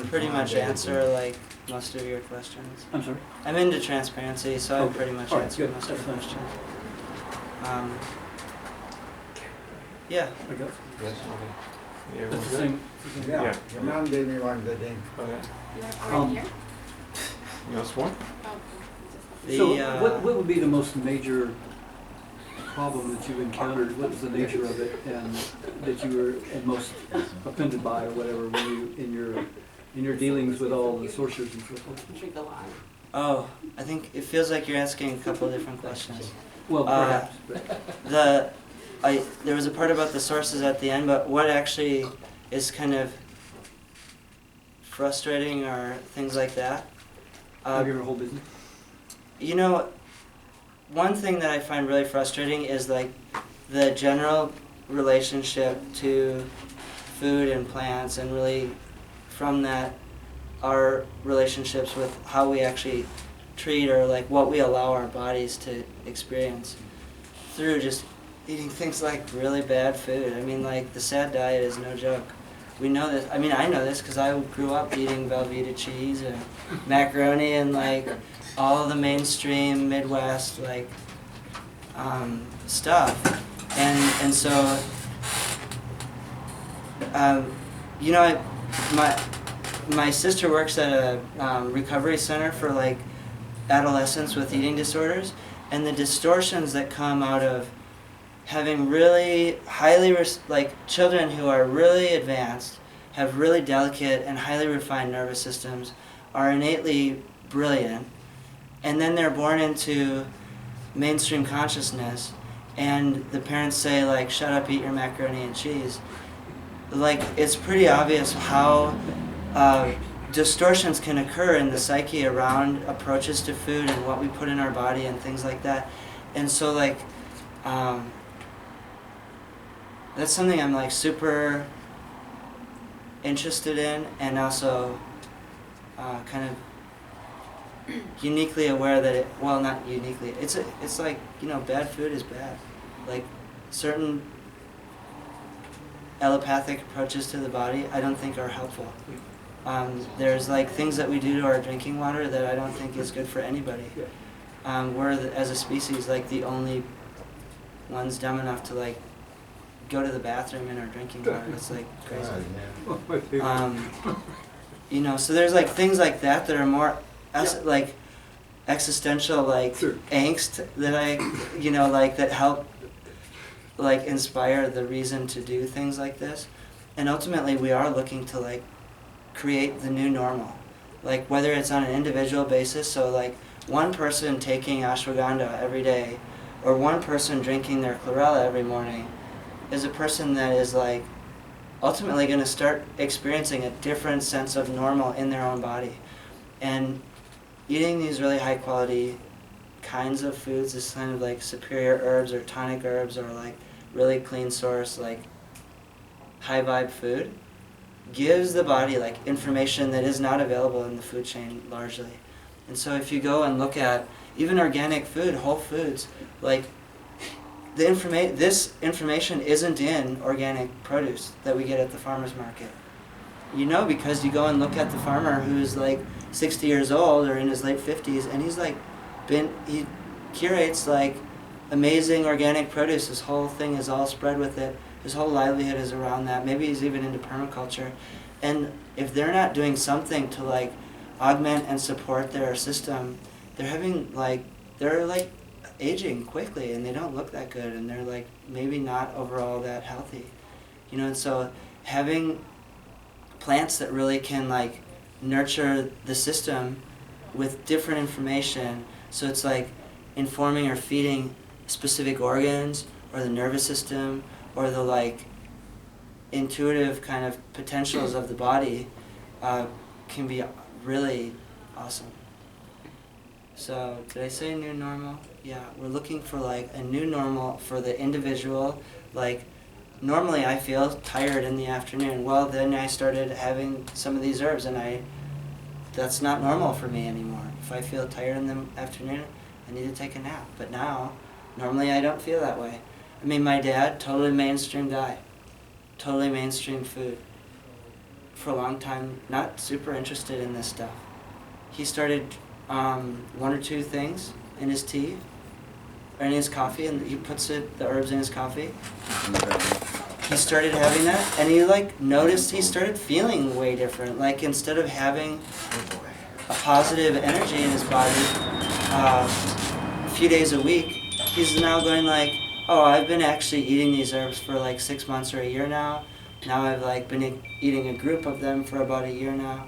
pretty much answer like most of your questions. I'm sorry? I'm into transparency, so I would Okay. pretty much All right, answer good. most of your That's fine. questions. Yeah. I guess. Yes. Yeah, That's we're the good. same. Yeah, Yeah. your mom gave me one good thing. Okay. You're already here? You know, one? Oh, The, So what would be the most major problem that you've encountered? What was the nature of it and that you were most offended by or whatever when you, in your dealings with all the sorcerers and so forth? drink a lot. Oh, I think it feels like you're asking a couple of different questions. Well, perhaps, but There was a part about the sources at the end, but what actually is kind of frustrating or things like that? of your whole business? You know, one thing that I find really frustrating is like the general relationship to food and plants, and really from that our relationships with how we actually treat or like what we allow our bodies to experience through just eating things like really bad food. I mean, like the SAD diet is no joke. We know this. I mean, I know this because I grew up eating Velveeta cheese and macaroni and like all the mainstream Midwest like stuff, and so you know, my sister works at a recovery center for like adolescents with eating disorders, and the distortions that come out of having really highly like children who are really advanced, have really delicate and highly refined nervous systems, are innately brilliant, and then they're born into mainstream consciousness, and the parents say like, shut up, eat your macaroni and cheese. Like, it's pretty obvious how distortions can occur in the psyche around approaches to food and what we put in our body and things like that. And so like that's something I'm like super interested in, and also kind of uniquely aware that not uniquely, it's like, you know, bad food is bad. Like certain allopathic approaches to the body I don't think are helpful. There's like things that we do to our drinking water that I don't think is good for anybody. We're as a species like the only ones dumb enough to like go to the bathroom in our drinking water. It's like crazy. You know, so there's like things like that that are more like existential, like Sure. angst that I, you know, like that help like inspire the reason to do things like this. And ultimately we are looking to like create the new normal, like whether it's on an individual basis, so like one person taking ashwagandha every day or one person drinking their chlorella every morning is a person that is like ultimately going to start experiencing a different sense of normal in their own body. And eating these really high quality kinds of foods, this kind of like superior herbs or tonic herbs or like really clean source, like high vibe food, gives the body like information that is not available in the food chain largely. And so if you go and look at even organic food, whole foods, like this information isn't in organic produce that we get at the farmer's market. You know, because you go and look at the farmer who's like 60 years old or in his late 50s, and he's like he curates like amazing organic produce. His whole thing is all spread with it. His whole livelihood is around that. Maybe he's even into permaculture. And if they're not doing something to like augment and support their system, they're having like they're like aging quickly and they don't look that good and they're like maybe not overall that healthy. You know, and so having plants that really can like nurture the system with different information, so it's like informing or feeding specific organs or the nervous system or the like intuitive kind of potentials of the body, can be really awesome. So did I say new normal? Yeah, we're looking for like a new normal for the individual. Like normally I feel tired in the afternoon. Well, then I started having some of these herbs and that's not normal for me anymore. If I feel tired in the afternoon, I need to take a nap. But now, normally I don't feel that way. I mean, my dad, totally mainstream guy, totally mainstream food. For a long time, not super interested in this stuff. He started one or two things in his tea, or in his coffee, and he puts the herbs in his coffee. He started having that, and he like noticed he started feeling way different. Like instead of having a positive energy in his body a few days a week, he's now going like, oh, I've been actually eating these herbs for like 6 months or a year now. Now I've like been eating a group of them for about a year now,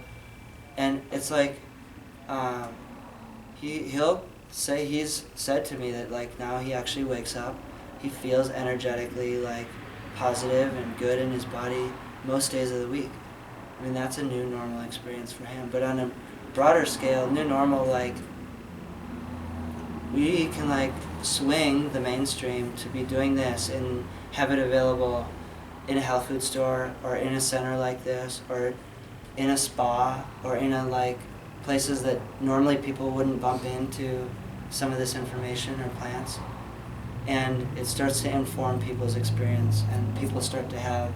and it's like he'll say he's said to me that like now he actually wakes up, he feels energetically like positive and good in his body most days of the week. I mean, that's a new normal experience for him. But on a broader scale, new normal, like we can like swing the mainstream to be doing this and have it available in a health food store or in a center like this or in a spa or in a like places that normally people wouldn't bump into some of this information or plants. And it starts to inform people's experience and people start to have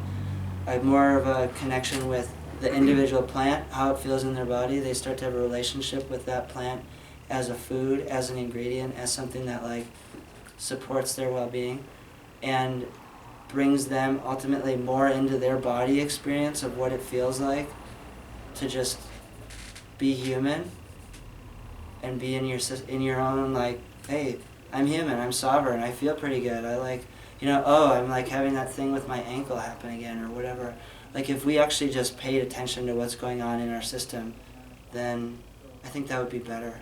more of a connection with the individual plant, how it feels in their body. They start to have a relationship with that plant as a food, as an ingredient, as something that like supports their well-being and brings them ultimately more into their body experience of what it feels like to just be human and be in your own like, hey, I'm human, I'm sovereign, I feel pretty good, I like, you know, oh, I'm like having that thing with my ankle happen again or whatever. Like if we actually just paid attention to what's going on in our system, then I think that would be better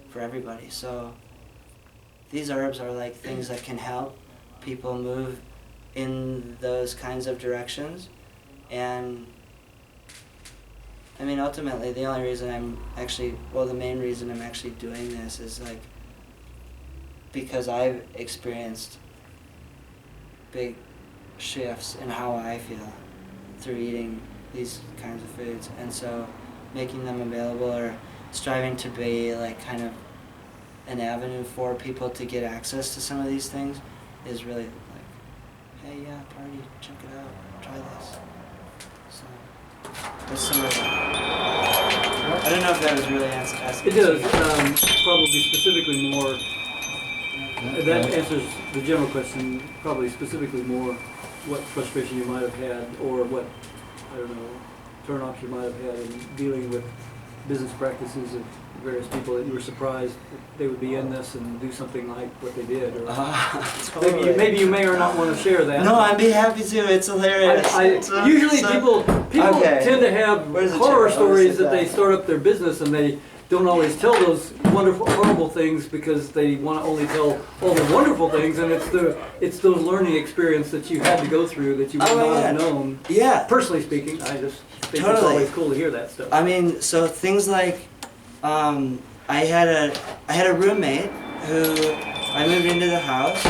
for everybody. So these herbs are like things that can help people move in those kinds of directions. And I mean, ultimately, the only reason the main reason I'm actually doing this is like because I've experienced big shifts in how I feel through eating these kinds of foods. And so making them available or striving to be like kind of an avenue for people to get access to some of these things is really like, hey, yeah, party, check it out, try this. So that's some of that. I don't know if that was really asking. It does, probably specifically more, that answers the general question, probably specifically more what frustration you might have had or what, I don't know, turn-offs you might have had in dealing with business practices of various people that you were surprised that they would be in this and do something like what they did. Or Totally. maybe you may or not want to share that. No, I'd be happy to. It's hilarious. Usually people okay. tend to have horror stories that they start up their business and they don't always tell those wonderful, horrible things because they want to only tell all the wonderful things, and it's those learning experience that you had to go through that you would not have known. Yeah. Personally speaking, I just think Totally. it's always cool to hear that stuff. I mean, so things like, I had a roommate who I moved into the house.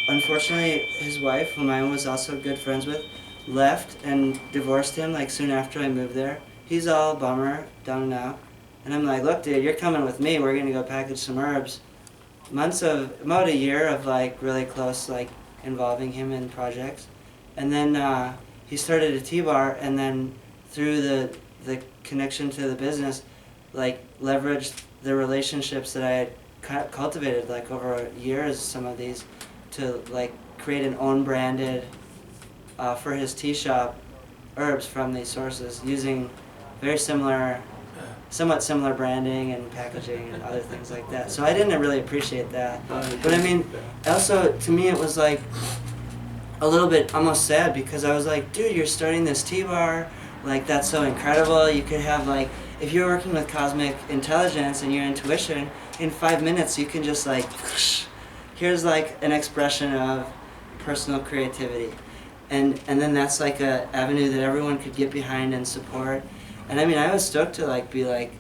Unfortunately, his wife, whom I was also good friends with, left and divorced him like soon after I moved there. He's all bummer, down and out. And I'm like, look, dude, you're coming with me. We're gonna go package some herbs. About a year of like really close like involving him in projects. And then he started a tea bar, and then through the connection to the business, like leveraged the relationships that I had cultivated like over years, some of these, to like create an own branded for his tea shop herbs from these sources using very similar somewhat similar branding and packaging and other things like that. So I didn't really appreciate that. But I mean, also to me it was like a little bit almost sad because I was like, dude, you're starting this tea bar, like that's so incredible. You could have like, if you're working with cosmic intelligence and your intuition, in 5 minutes you can just like, here's like an expression of personal creativity. And then that's like a avenue that everyone could get behind and support. And I mean, I was stoked to like be like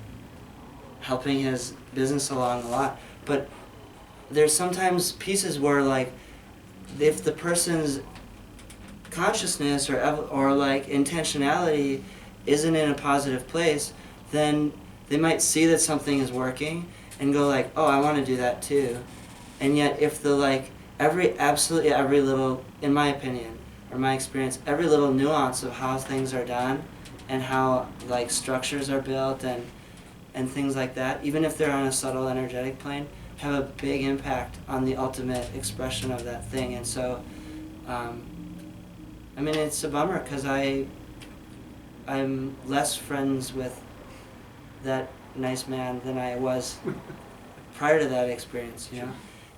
helping his business along a lot. But there's sometimes pieces where like, if the person's consciousness or like intentionality isn't in a positive place, then they might see that something is working and go like, oh, I want to do that too. And yet if the like, absolutely every little, in my opinion, or my experience, every little nuance of how things are done and how like structures are built and things like that, even if they're on a subtle energetic plane, have a big impact on the ultimate expression of that thing. And so, I mean, it's a bummer because I'm less friends with that nice man than I was prior to that experience, you know?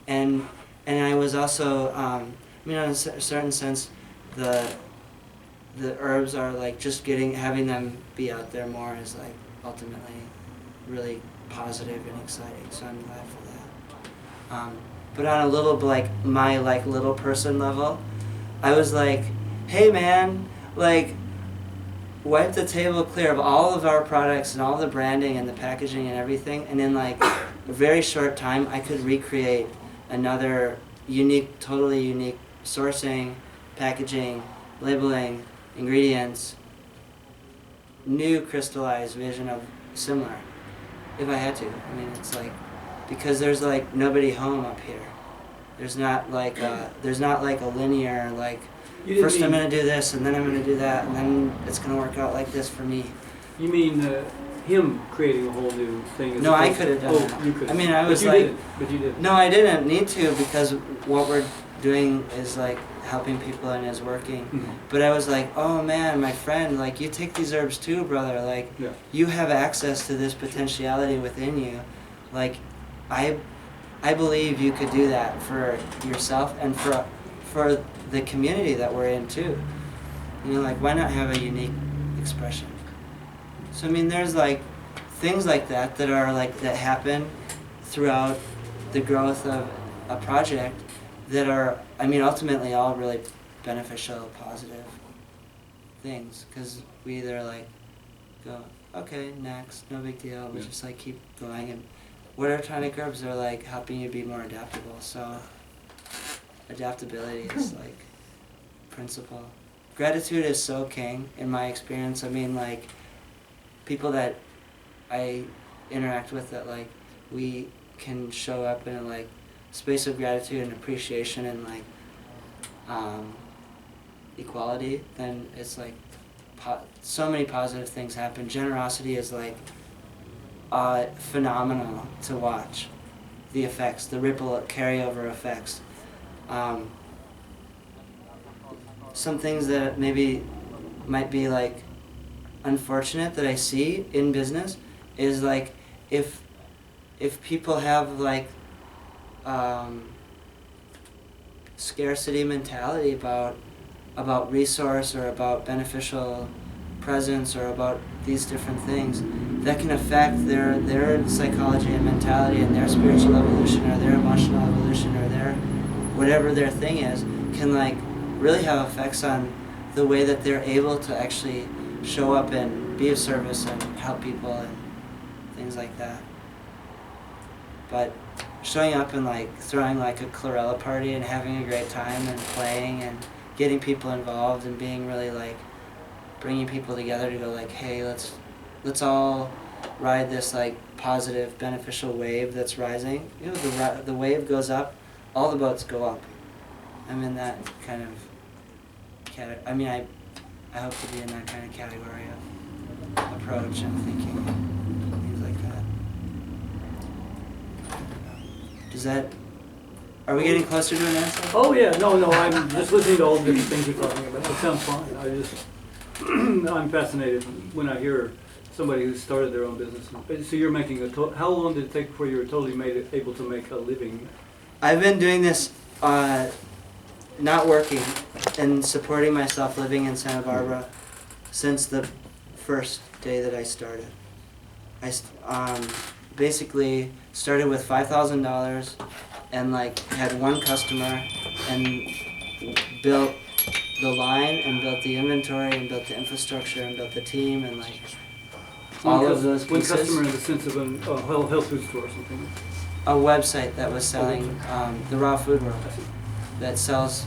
And I was also, I mean, in a certain sense, the herbs are like just having them be out there more is like ultimately really positive and exciting, so I'm glad for that. But on a little like my like little person level, I was like, hey man, like wipe the table clear of all of our products and all the branding and the packaging and everything, and in like a very short time I could recreate another unique, totally unique sourcing, packaging, labeling, ingredients, new crystallized vision of similar, if I had to. I mean, it's like, because there's like nobody home up here. There's not like a linear like, first I'm gonna do this and then I'm gonna do that and then it's gonna work out like this for me. You mean him creating a whole new thing? No, I could have done that. You could. I mean, I was but like, didn't. But you didn't. No, I didn't need to because what we're doing is like helping people and is working. Mm-hmm. But I was like, oh man, my friend, like you take these herbs too, brother. Like you have access to this potentiality within you. Like I believe you could do that for yourself and for the community that we're in too. You know, like why not have a unique expression? So I mean, there's like things like that that are like that happen throughout the growth of a project that are, I mean, ultimately all really beneficial, positive things, because we either like go, okay, next, no big deal, we just like keep going, and what electronic herbs are like helping you be more adaptable. So adaptability is like principle. Gratitude is so king in my experience. I mean, like people that I interact with that like we can show up in a like space of gratitude and appreciation and like equality, then it's like so many positive things happen. Generosity is like phenomenal to watch. The effects, the ripple carryover effects. Some things that maybe might be like unfortunate that I see in business is like if people have like scarcity mentality about resource or about beneficial presence or about these different things, that can affect their psychology and mentality and their spiritual evolution or their emotional evolution or their whatever their thing is, can like really have effects on the way that they're able to actually show up and be of service and help people and things like that. But showing up and like throwing like a chlorella party and having a great time and playing and getting people involved and being really like bringing people together to go like, hey, let's all ride this like positive beneficial wave that's rising. You know, the wave goes up, all the boats go up. I'm in that kind of I mean, I hope to be in that kind of category of approach and thinking, things like that. Does that? Are we getting closer to an answer? Oh yeah, no, I'm just listening to all the different things you're talking about. It sounds fine. I'm fascinated when I hear somebody who started their own business. So you're making how long did it take before you were totally able to make a living? I've been doing this, not working and supporting myself living in Santa Barbara since the first day that I started. I basically started with $5,000 and like had one customer and built the line and built the inventory and built the infrastructure and built the team and like all of those One pieces. customer in the sense of a health food store or something. A website that was selling the raw food world that sells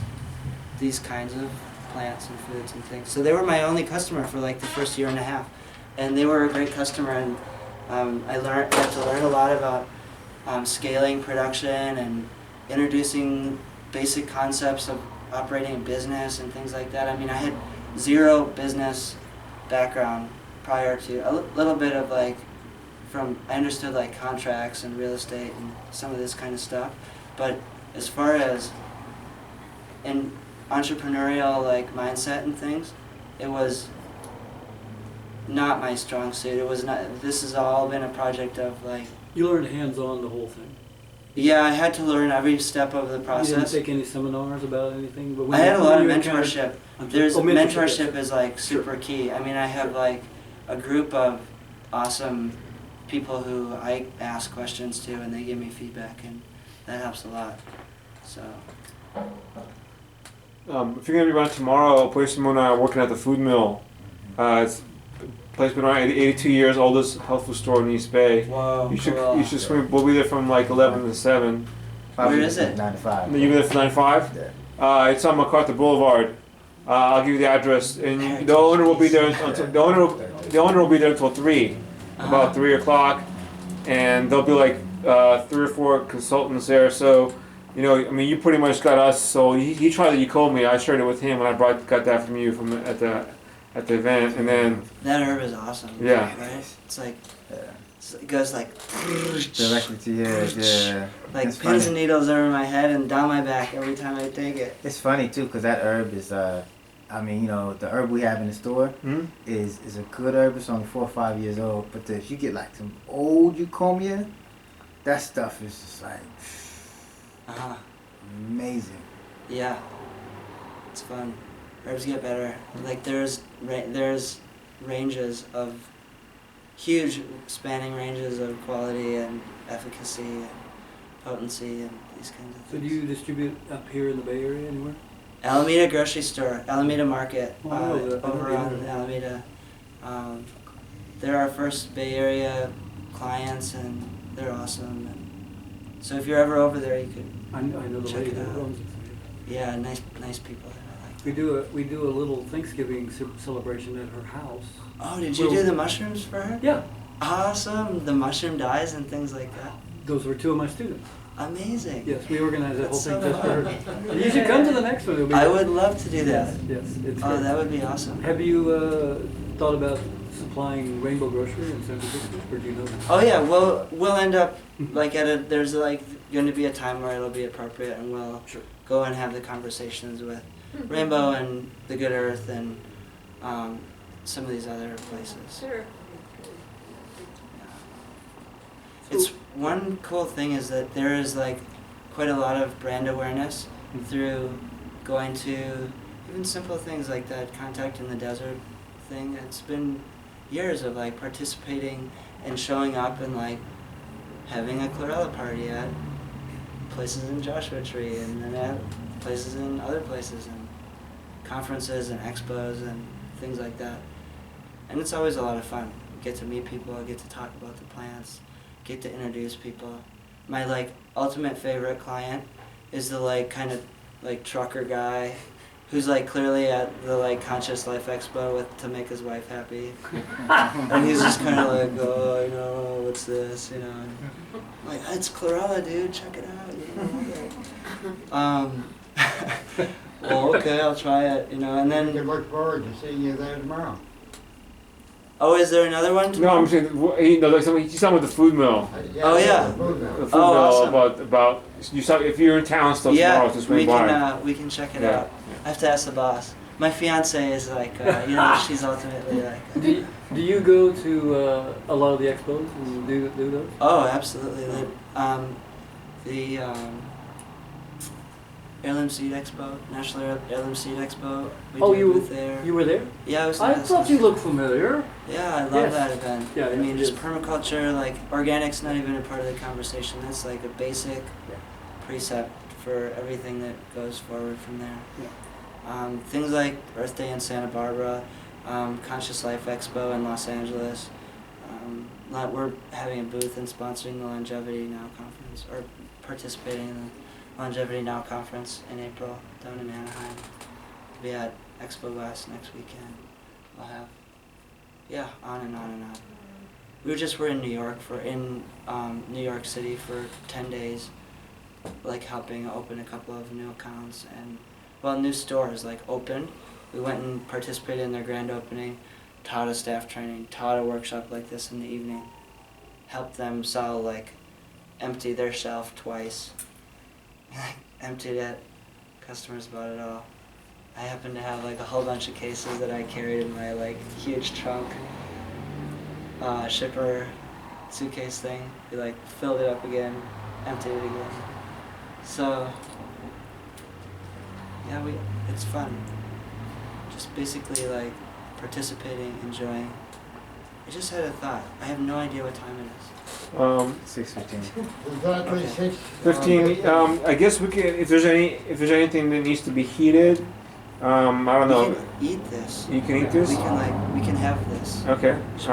these kinds of plants and foods and things. So they were my only customer for like the first year and a half, and they were a great customer. And I got to learn a lot about scaling production and introducing basic concepts of operating a business and things like that. I mean, I had zero business background prior to, a little bit of like, I understood like contracts and real estate and some of this kind of stuff, but as far as in entrepreneurial like mindset and things, it was not my strong suit. It was not. This has all been a project of like. You learned hands-on the whole thing. Yeah, I had to learn every step of the process. You didn't take any seminars about anything, but I had a lot of you mentorship. Mentorship is like super key. I mean, I have like a group of awesome people who I ask questions to, and they give me feedback, and that helps a lot. So. If you're gonna be around tomorrow, Poison and I are working at the food mill. It's place been around 82 years, oldest health food store in East Bay. Whoa. You should cool. you should swing. We'll be there from like 11 to 7. Where is it? 9 to 5. You'll be there for 9 to 5. Yeah. It's on MacArthur Boulevard. I'll give you the address, and the owner will be there until the owner will be there until 3, about 3 o'clock, and there'll be like 3 or 4 consultants there. So, you know, I mean, you pretty much got us. So he tried it. You called me. I shared it with him, and I got that from you at the event, and then That herb is awesome. Yeah. Right? It's like Yeah. it goes like Directly to your head, yeah. like It's pins funny. and needles over my head and down my back every time I take it. It's funny too, because that herb is, I mean, you know, the herb we have in the store is a good herb. It's only 4 or 5 years old. But if you get like some old eucombia, that stuff is just like Uh-huh. amazing. Yeah. It's fun. Herbs get better. Like there's ranges of huge spanning ranges of quality and efficacy and potency and these kinds of So things. do you distribute up here in the Bay Area anywhere? Alameda grocery store, Alameda Market, Oh, I know that. I know over the on owner. Alameda. They're our first Bay Area clients, and they're awesome. And so if you're ever over there, you could. I know the Check lady it that out. owns it. Yeah, nice people there. I like. We do a little Thanksgiving celebration at her house. Oh, did you do the mushrooms for her? Yeah, Awesome, the mushroom dyes and things like that. those were 2 of my students. Amazing. Yes, we organized that whole That's thing so just for her. fun. And you should come to the next one. It'll be I would love to do that. Yes, it's Oh, great. that would be awesome. Have you thought about supplying Rainbow Grocery in San Francisco, or do you know that? Oh yeah, we'll end up like there's like going to be a time where it'll be appropriate, and we'll Sure. go and have the conversations with Rainbow and the Good Earth and some of these other places. Sure. It's one cool thing is that there is like quite a lot of brand awareness through going to even simple things like that Contact in the Desert thing. It's been years of like participating and showing up and like having a chlorella party at places in Joshua Tree and then at places in other places and conferences and expos and things like that. And it's always a lot of fun. You get to meet people, I get to talk about the plants, get to introduce people. My like ultimate favorite client is the like kind of like trucker guy who's like clearly at the like Conscious Life Expo to make his wife happy. And he's just kind of like, oh, you know, what's this, you know. And I'm like, it's chlorella, dude, check it out. You know? Well, okay, I'll try it, you know, and We then, can look forward to seeing you there tomorrow. oh, is there another one? No, I'm saying he's talking about the food mill. Oh, yeah. the food The mill. food Oh, mill awesome. about you saw if you're in town still tomorrow, just we swing by. can check it Yeah, out. I have to ask the boss. My fiance is like, she's ultimately like. Do you go to a lot of the expos and do those? Oh, absolutely. The Heirloom Seed Expo, National Heirloom Seed Expo. We Oh, did a booth there. You were there? Yeah, I was. I thought you looked familiar. Yeah, I love Yes. that event. Yeah, I mean, it just is. permaculture, like organic's not even a part of the conversation. That's like a basic precept for everything that goes forward from there. Things like Earth Day in Santa Barbara, Conscious Life Expo in Los Angeles. We're having a booth and sponsoring the Longevity Now conference, or participating in the Longevity Now conference in April down in Anaheim. We'll be at Expo West next weekend. We'll have, on and on and on. We're in New York New York City for 10 days, like helping open a couple of new accounts and new stores like opened. We went and participated in their grand opening, taught a staff training, taught a workshop like this in the evening, helped them sell, like empty their shelf twice, emptied it, customers bought it all. I happened to have like a whole bunch of cases that I carried in my like huge trunk, shipper suitcase thing. We like filled it up again, emptied it again. So it's fun. Just basically like participating, enjoying. I just had a thought. I have no idea what time it is. 6:15. Exactly Okay. 6. 15. I guess we can. If there's anything that needs to be heated, I don't know. We can eat this. You can eat this. We can have this. Okay. So,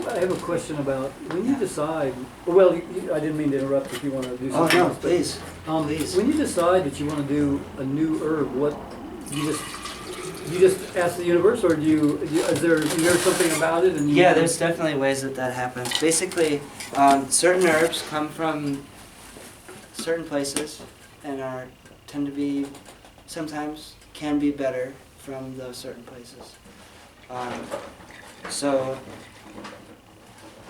I have a question about, when you decide, well, I didn't mean to interrupt if you want to do Oh something no, else, but, please. Please. when you decide that you want to do a new herb, you just ask the universe, or is there something about it? And Yeah, there's definitely ways that happens. Basically, certain herbs come from certain places and tend to be, sometimes can be better from those certain places. So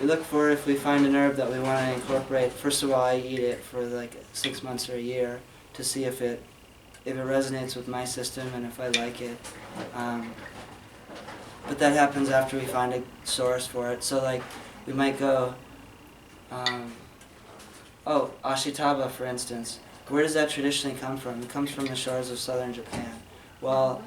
we look for, if we find an herb that we want to incorporate, first of all I eat it for like 6 months or a year to see if it resonates with my system and if I like it. But that happens after we find a source for it. So like we might go, Ashitaba for instance. Where does that traditionally come from? It comes from the shores of southern Japan. Well,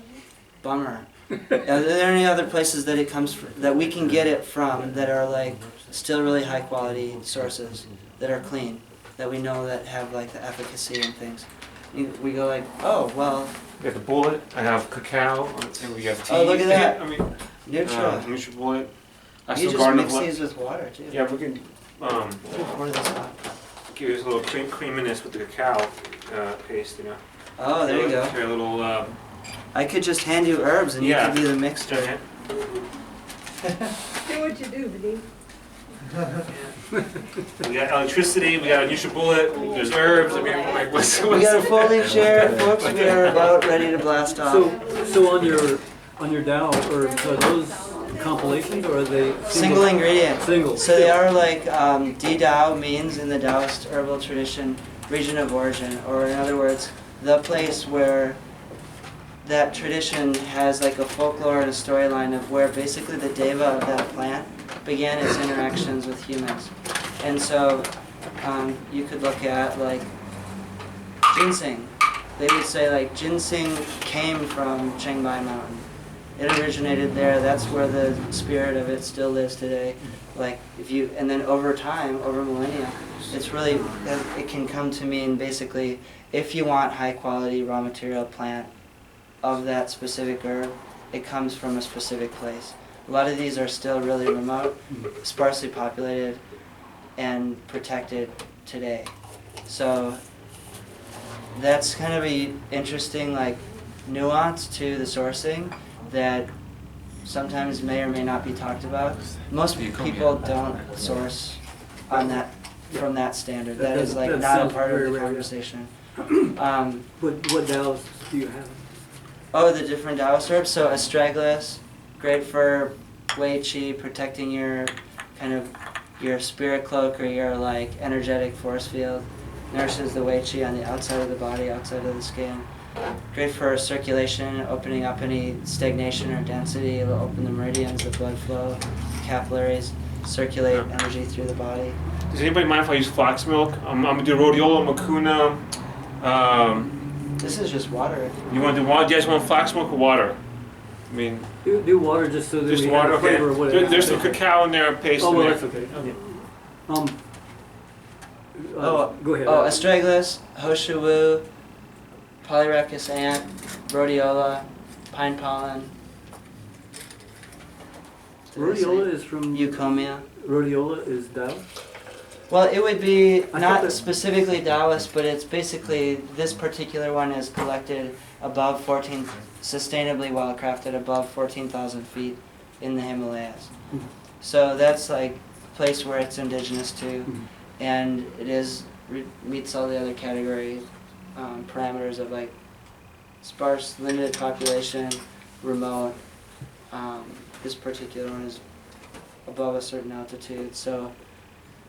bummer. Are there any other places that it comes from, that we can get it from, that are like still really high quality sources, that are clean, that we know that have like the efficacy and things? We go like, oh well. We got the bullet. I have cacao, and we got tea. Oh, look at that. I mean, Nutra. Nutra bullet. I You still just garden mix of these with water too. Yeah, we can Pour this out. give us a little creaminess with the cacao paste, you know. Oh, there you go. Here, a little. I could just hand you herbs and you could be the mixture. Do what you do, Vinny. We got electricity. We got a Nutra bullet. There's herbs. I mean, like, what's We got a folding chair, folks. We are about ready to blast off. So on your Dow herbs, are those compilations, or are they Single ingredient. Single. So they are like D-Dao means in the Taoist herbal tradition, region of origin, or in other words, the place where that tradition has like a folklore and a storyline of where basically the deva of that plant began its interactions with humans. And so you could look at like ginseng. They would say like ginseng came from Chiangmai Mountain. It originated there. That's where the spirit of it still lives today. Like and then over time, over millennia, it can come to mean basically if you want high quality raw material plant of that specific herb, it comes from a specific place. A lot of these are still really remote, sparsely populated, and protected today. So that's kind of a interesting like nuance to the sourcing that sometimes may or may not be talked about. Most people don't source on that from that standard. That is like not a part of the conversation. What Dows do you have? Oh, the different Taoist herbs. So astragalus, great for Wei Qi, protecting your kind of your spirit cloak or your like energetic force field. Nourishes the Wei Qi on the outside of the body, outside of the skin. great for circulation, opening up any stagnation or density. It'll open the meridians, the blood flow, capillaries, circulate energy through the body. Does anybody mind if I use flax milk? I'm gonna do rhodiola, mucuna. This is just water. You want to do water? Do you guys want flax milk or water? I mean, Do water just so that just we water. have a Okay. flavor of what it is. There's some cacao in there, paste Oh, in well, there. that's okay. Okay. Go ahead. Oh, astragalus, hoshawu, Polyrhacus ant, rhodiola, pine pollen. Rhodiola is from Eucomia. Rhodiola is Tao. Well, it would be thought not that- specifically Taoist, but it's basically this particular one is collected above 14, sustainably well crafted above 14,000 feet in the Himalayas. Mhm. So that's like a place where it's indigenous to, Mhm. and it is meets all the other category parameters of like sparse, limited population, remote. This particular one is above a certain altitude, so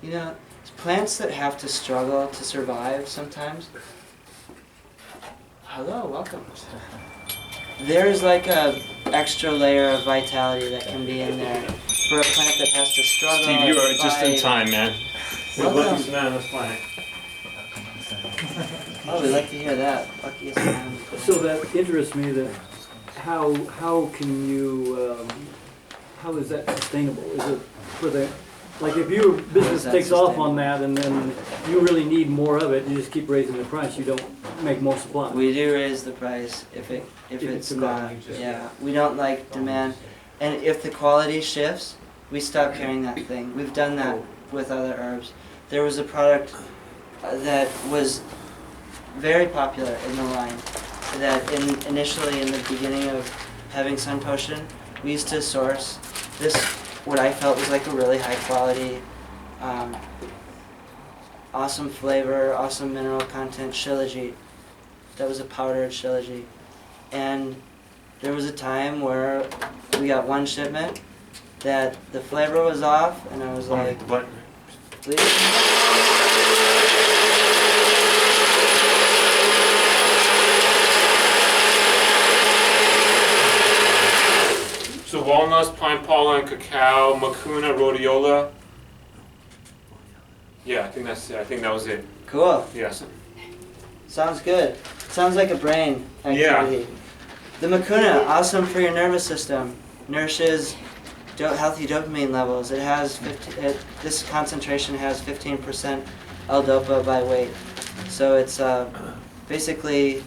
you know. Plants that have to struggle to survive sometimes. Hello, welcome. There's like a extra layer of vitality that can be in there for a plant that has to struggle. Steve, you are and just in fight. time, man. Welcome. Man, that's fine. Oh, we like to hear that. Luckiest man. So that interests me that how can you how is that sustainable? Is it for the like if your business that takes off sustainable? on that and then you really need more of it, you just keep raising the price. You don't make more supply. We do raise the price if If it's it's not. demand. Yeah, we don't like demand, and if the quality shifts, we stop carrying that thing. We've done that with other herbs. There was a product that was very popular in the line. That initially in the beginning of having Sun Potion, we used to source this, what I felt was like a really high quality, awesome flavor, awesome mineral content shilajit. That was a powdered shilajit. And there was a time where we got one shipment that the flavor was off, and I was like, But please. so walnuts, pine pollen, cacao, mucuna, rhodiola. Yeah, I think that's it. I think that was it. Cool. Yes. Sounds good. Sounds like a brain Yeah. activity. The mucuna, awesome for your nervous system. Nourishes healthy dopamine levels. It has this concentration has 15% L-dopa by weight. So it's basically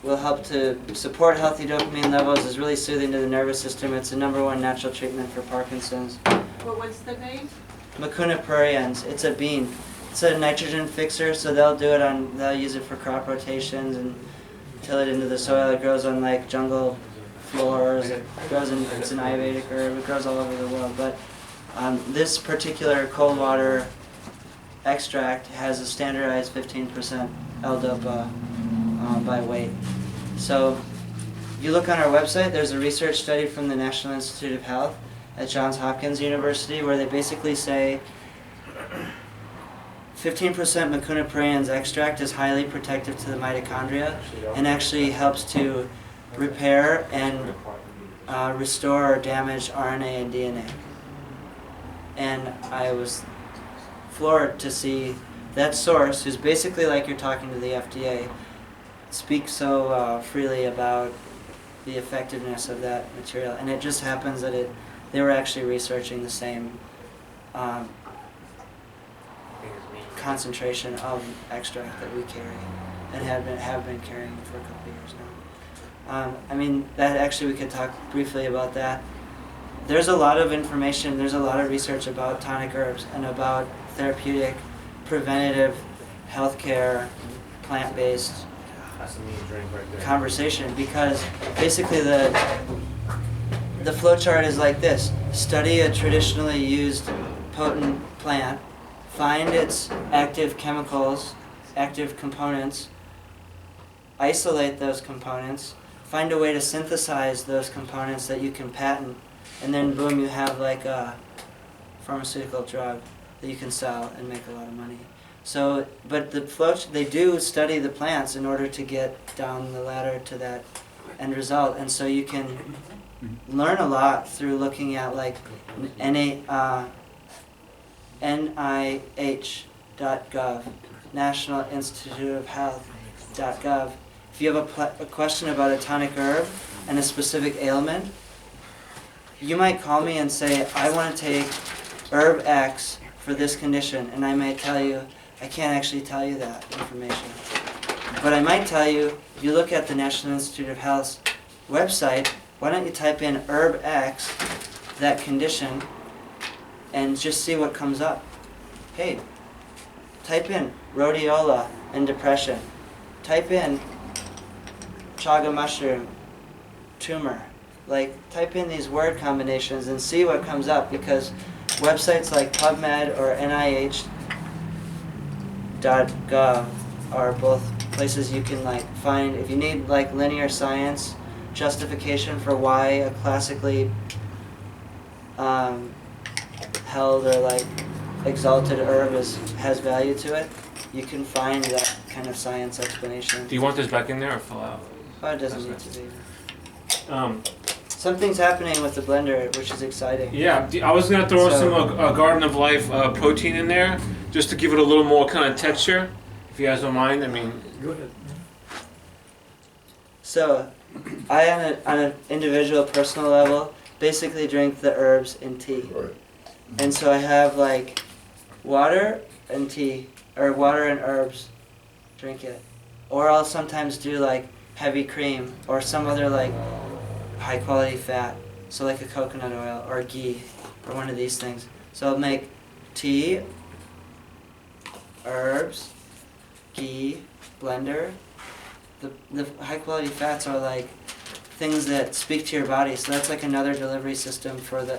will help to support healthy dopamine levels. Is really soothing to the nervous system. It's the #1 natural treatment for Parkinson's. Well, what's the name? Mucuna pruriens. It's a bean. It's a nitrogen fixer, so they'll use it for crop rotations and till it into the soil. It grows on like jungle floors. It's an Ayurvedic herb. It grows all over the world. But this particular cold water extract has a standardized 15% L-dopa by weight. So you look on our website, there's a research study from the National Institute of Health at Johns Hopkins University where they basically say 15% Mucuna pruriens extract is highly protective to the mitochondria and actually helps to repair and restore damaged RNA and DNA. And I was floored to see that source, who's basically like you're talking to the FDA, speak so freely about the effectiveness of that material. And it just happens that they were actually researching the same concentration of extract that we carry and have been carrying for a couple of years now. I mean, that actually we could talk briefly about that. There's a lot of information, there's a lot of research about tonic herbs and about therapeutic, preventative, healthcare, plant-based That's a mean drink right there. conversation because basically the flow chart is like this. Study a traditionally used potent plant, find its active chemicals, active components, isolate those components, find a way to synthesize those components that you can patent, and then boom, you have like a pharmaceutical drug that you can sell and make a lot of money. So, but the they do study the plants in order to get down the ladder to that end result, and so you can learn a lot through looking at like NIH.gov, National Institute of Health.gov. If you have a question about a tonic herb and a specific ailment, you might call me and say, I want to take herb X for this condition, and I might tell you, I can't actually tell you that information. But I might tell you, if you look at the National Institute of Health's website, why don't you type in herb X, that condition, and just see what comes up. Hey, type in rhodiola and depression. Type in chaga mushroom, tumor. Like, type in these word combinations and see what comes up, because websites like PubMed or NIH.gov are both places you can like find, if you need like linear science justification for why a classically held or like exalted herb has value to it, you can find that kind of science explanation. Do you want this back in there or fill out? Oh, it doesn't need to be. Um, Something's happening with the blender, which is exciting. yeah, I was gonna throw So- some Garden of Life protein in there, just to give it a little more kind of texture, if you guys don't mind. I mean, Go ahead. So, I on an individual, personal level, basically drink the herbs in tea. And so I have like water and tea, or water and herbs, drink it. Or I'll sometimes do like heavy cream, or some other like high quality fat, so like a coconut oil or ghee, or one of these things. So I'll make tea, herbs, ghee, blender. The high quality fats are like things that speak to your body, so that's like another delivery system for the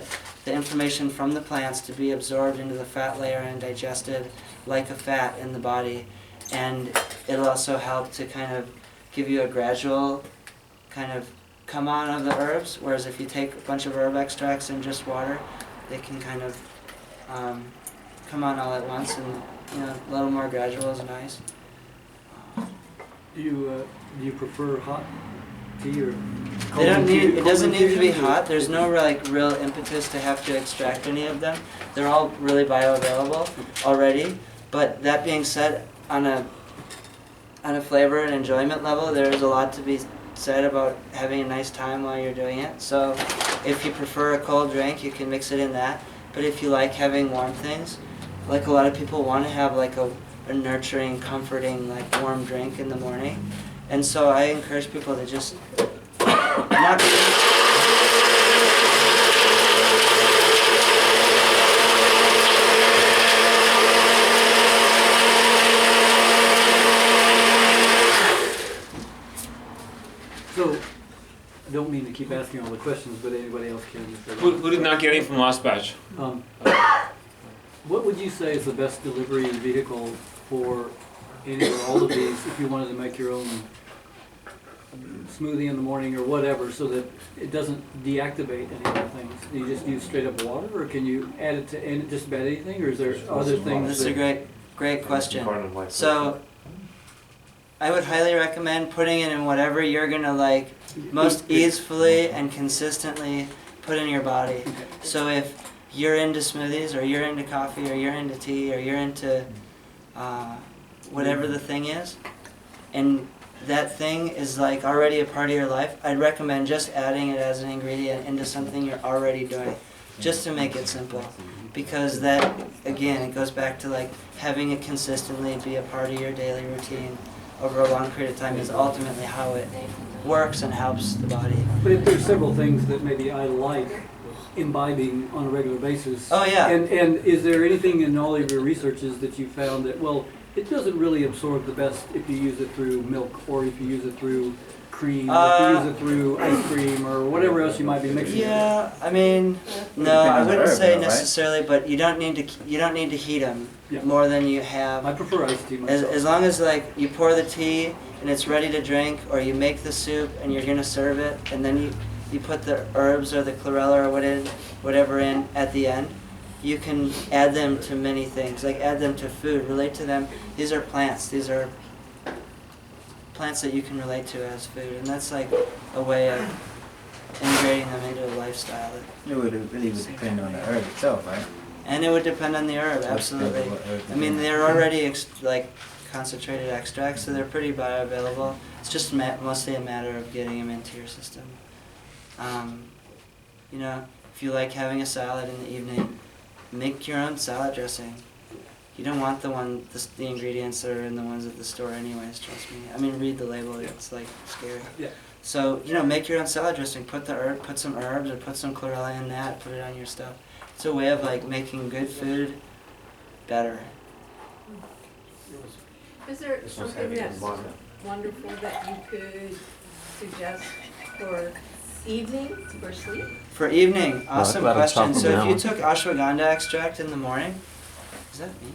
information from the plants to be absorbed into the fat layer and digested like a fat in the body. And it'll also help to kind of give you a gradual kind of come on of the herbs, whereas if you take a bunch of herb extracts and just water, they can kind of come on all at once, and a little more gradual is nice. Do you prefer hot tea or? They don't need. It doesn't need to be infusions, or- hot. There's no like real impetus to have to extract any of them. They're all really bioavailable already. But that being said, on a flavor and enjoyment level, there's a lot to be said about having a nice time while you're doing it. So, if you prefer a cold drink, you can mix it in that. But if you like having warm things, like a lot of people want to have like a nurturing, comforting, like warm drink in the morning. And so I encourage people to just not. So, I don't mean to keep asking all the questions, but anybody else can. who did not get any from last batch? What would you say is the best delivery vehicle for any or all of these if you wanted to make your own smoothie in the morning or whatever, so that it doesn't deactivate any of the things? Do you just use straight up water, or can you add it to just about anything, or is there other things? This is a that- great question. So, I would highly recommend putting it in whatever you're gonna like most easily and consistently put in your body. So if you're into smoothies, or you're into coffee, or you're into tea, or you're into whatever the thing is, and that thing is like already a part of your life, I'd recommend just adding it as an ingredient into something you're already doing, just to make it simple. Because that, again, it goes back to like having it consistently be a part of your daily routine over a long period of time is ultimately how it works and helps the body. But if there's several things that maybe I like imbibing on a regular basis. Oh, yeah. And is there anything in all of your researches that you found that, well, it doesn't really absorb the best if you use it through milk, or if you use it through cream, or if you use it through ice cream, or whatever else you might be mixing? Yeah, I mean, no, I wouldn't say necessarily, but you don't need to heat them Yeah. more than you have. I prefer iced tea myself. As long as like you pour the tea and it's ready to drink, or you make the soup and you're gonna serve it, and then you put the herbs or the chlorella or whatever in at the end, you can add them to many things, like add them to food, relate to them. These are plants. These are plants that you can relate to as food, and that's like a way of integrating them into a lifestyle. It would really would depend on the herb itself, right? And it would depend on the herb, absolutely. I mean, they're already like concentrated extracts, so they're pretty bioavailable. It's just mostly a matter of getting them into your system. You know, if you like having a salad in the evening, make your own salad dressing. You don't want the ingredients that are in the ones at the store anyways, trust me. I mean, read the label, it's like scary. Yeah. So, you know, make your own salad dressing. Put some herbs or put some chlorella in that, put it on your stuff. It's a way of like making good food better. Is there something that's wonderful that you could suggest for evening, for sleep? For evening, awesome let 'em question. talk So now. if you took ashwagandha extract in the morning, is that me?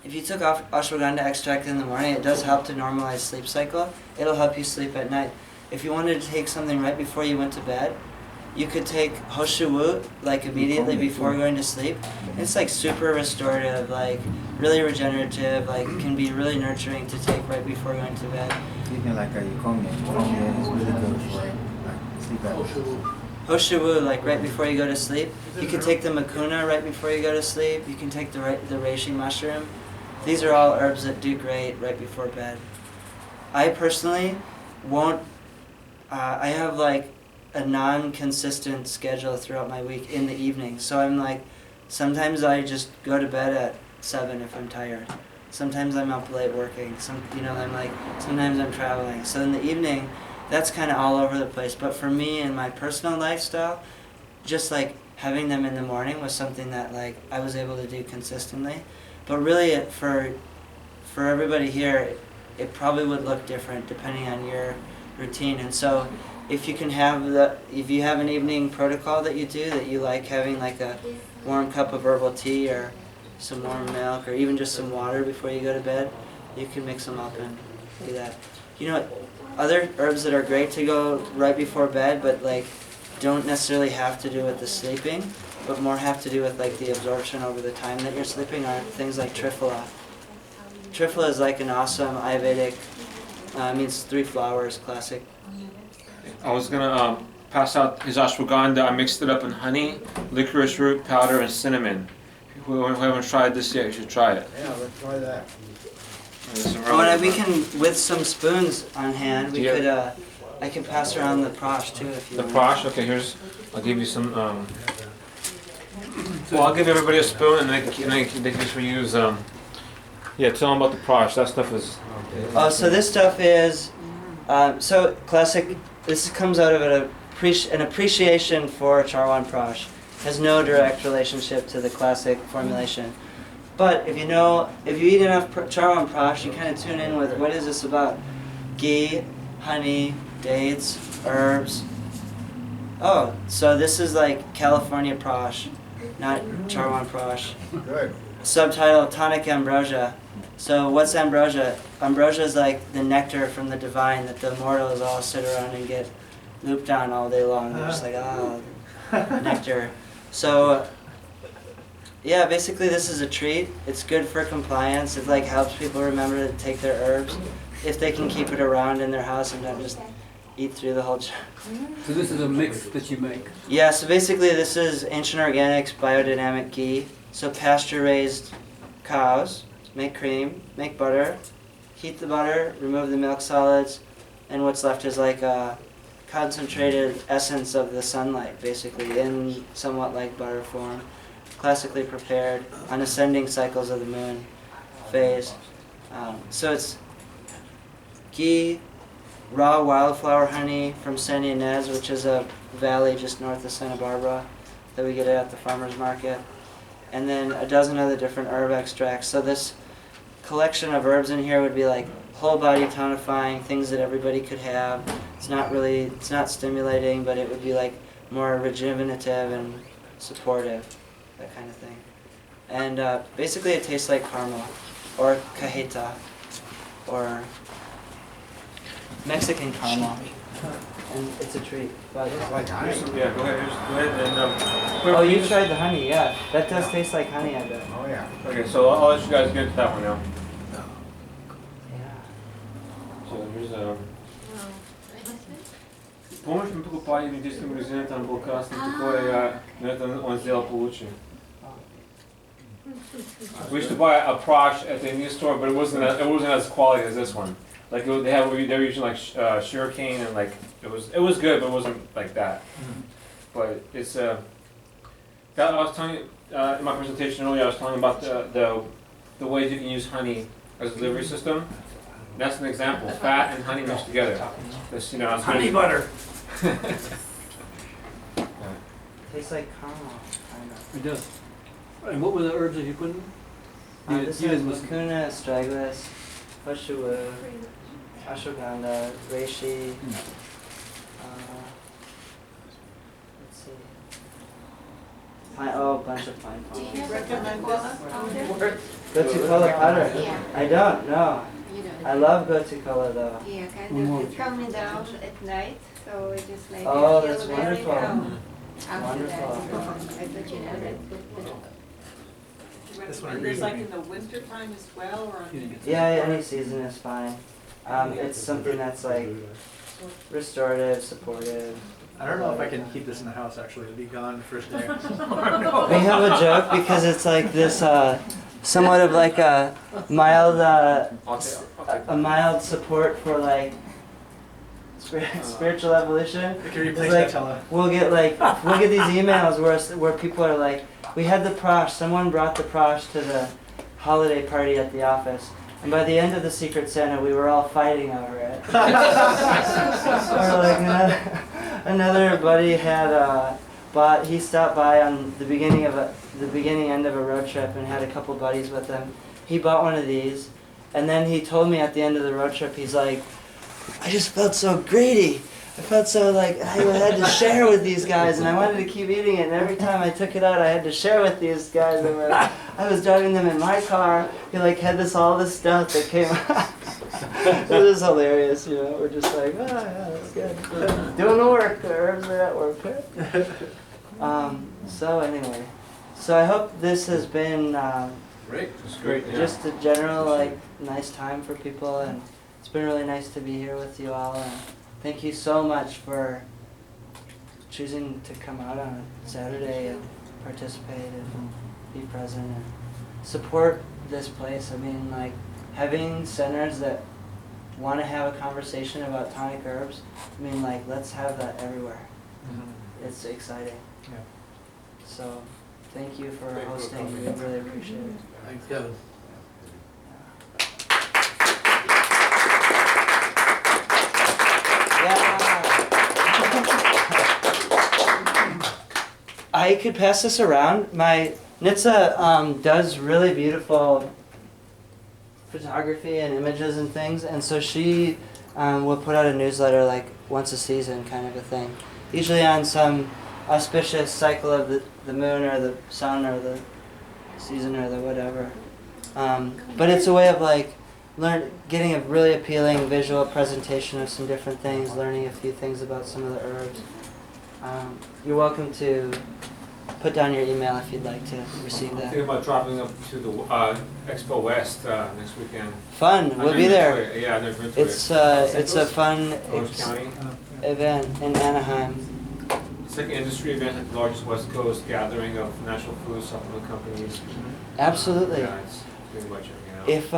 If you took ashwagandha extract in the morning, it does help to normalize sleep cycle. It'll help you sleep at night. If you wanted to take something right before you went to bed, you could take hoshiwu like immediately before going to sleep. It's like super restorative, like really regenerative, like can be really nurturing to take right before going to bed. Even like a eucombia. Eucombia is really good for like sleep apnea. Hoshiwu, like right before you go to sleep. You can take the mucuna right before you go to sleep. You can take the reishi mushroom. These are all herbs that do great right before bed. I personally won't, I have like a non-consistent schedule throughout my week in the evening. So I'm like, sometimes I just go to bed at 7 if I'm tired. Sometimes I'm up late working. Sometimes I'm traveling. So in the evening, that's kind of all over the place. But for me and my personal lifestyle, just like having them in the morning was something that like I was able to do consistently. But really, for everybody here, it probably would look different depending on your routine. And so, if you have an evening protocol that you like having like a warm cup of herbal tea or some warm milk or even just some water before you go to bed, you can mix them up and do that. You know, other herbs that are great to go right before bed, but like don't necessarily have to do with the sleeping, but more have to do with like the absorption over the time that you're sleeping, are things like triphala. Triphala is like an awesome Ayurvedic, means 3 flowers, classic. I was gonna pass out his ashwagandha. I mixed it up in honey, licorice root powder, and cinnamon. Who haven't tried this yet, you should try it. Yeah, let's try that. There's some We can, with some spoons on hand, Do you have- I can pass around the prosh too if you The want. prosh. Okay, I'll give you some. Well, I'll give everybody a spoon, and they can just reuse. Yeah, tell them about the prosh. That stuff is. Oh, so this stuff is, so classic, this comes out of an appreciation for Charwan Prash. Has no direct relationship to the classic formulation. But if you eat enough Charwan Prash, you kind of tune in with what is this about? Ghee, honey, dates, herbs. Oh, so this is like California Prash, not Charwan Prash. Good. Subtitle, Tonic Ambrosia. So what's ambrosia? Ambrosia is like the nectar from the divine that the mortals all sit around and get looped on all day long. They're just like, nectar. So, yeah, basically this is a treat. It's good for compliance. It like helps people remember to take their herbs if they can keep it around in their house and not just eat through the whole So this is a mix that you make. Yeah, so basically this is Ancient Organics biodynamic ghee. So pasture-raised cows make cream, make butter, heat the butter, remove the milk solids, and what's left is like a concentrated essence of the sunlight, basically, in somewhat like butter form, classically prepared on ascending cycles of the moon phase. So it's ghee, raw wildflower honey from San Ynez, which is a valley just north of Santa Barbara that we get at the farmer's market, and then a dozen other different herb extracts. So this collection of herbs in here would be like whole body tonifying, things that everybody could have. It's not stimulating, but it would be like more rejuvenative and supportive, that kind of thing. And basically it tastes like caramel, or cajeta, or Mexican caramel. and it's a treat. But Like honey. Yeah, go ahead and oh, you tried the honey, yeah. That does taste like honey, I bet. Oh, yeah. Okay, so I'll let you guys get into that one now. Yeah. So here's Помощь ми покупали медицинским магазинам Балканским такое на это он сделал получше. We used to buy a Prosh at the new store, but it wasn't as quality as this one. Like they were using like sugarcane and like it was good, but it wasn't like that. But it's I was telling you in my presentation earlier. I was telling about the ways you can use honey as a delivery system. That's an example. Fat and honey mixed together. This, Honey butter. Tastes like caramel, kind of. It does. And what were the herbs that you put in? This is Mucuna astragalus, Pashuwu, ashwagandha, reishi. Let's see. A bunch of pine Do cones. you recommend this? Gotu kola powder? Yeah. I don't, no. You know. I love gotu kola though. Yeah, One more. it's calming down at night, so it just makes Oh, you that's feel very wonderful. calm. After that, Wonderful. I put you in it. This one And agrees it's with like me. in the winter time as well, or? Yeah, any season is fine. It's something that's like restorative, supportive. I don't know if I can keep this in the house, actually. It'll be gone the first day. We have a joke because it's like this, somewhat of like a mild, a mild support for like spiritual evolution. We can It's replace like Nutella. we'll get these emails where people are like, we had the prosh. Someone brought the prosh to the holiday party at the office, and by the end of the Secret Santa, we were all fighting over it. Or like another buddy had bought. He stopped by on the beginning end of a road trip and had a couple buddies with him. He bought one of these, and then he told me at the end of the road trip, he's like, I just felt so greedy. I felt so like I had to share with these guys, and I wanted to keep eating it. And every time I took it out, I had to share with these guys. And when I was driving them in my car, he like had all this stuff that came out. It was hilarious, We're just like, oh yeah, that's good. Doing the work. The herbs are at work. So anyway, I hope this has been Great. It's great. Yeah. just a general like nice time for people, and it's been really nice to be here with you all. And thank you so much for choosing to come out on a Saturday and participate and be present and support this place. I mean, like, having centers that want to have a conversation about tonic herbs, I mean, like, let's have that everywhere. It's exciting. Yeah. So, thank you for Thank you for hosting. coming. We really appreciate it. Thanks, Kevin. I could pass this around. My Nitsa does really beautiful photography and images and things, and so she will put out a newsletter like once a season, kind of a thing. Usually on some auspicious cycle of the moon or the sun or the season or the whatever. But it's a way of like getting a really appealing visual presentation of some different things, learning a few things about some of the herbs. You're welcome to put down your email if you'd like to receive I'm that. thinking about dropping up to the Expo West next weekend. Fun, we'll be there. Yeah, I've never been to It's a fun Orange County. event in Anaheim. It's like an industry event at the largest West Coast gathering of natural food supplement companies. Absolutely. Yeah, it's pretty much it. If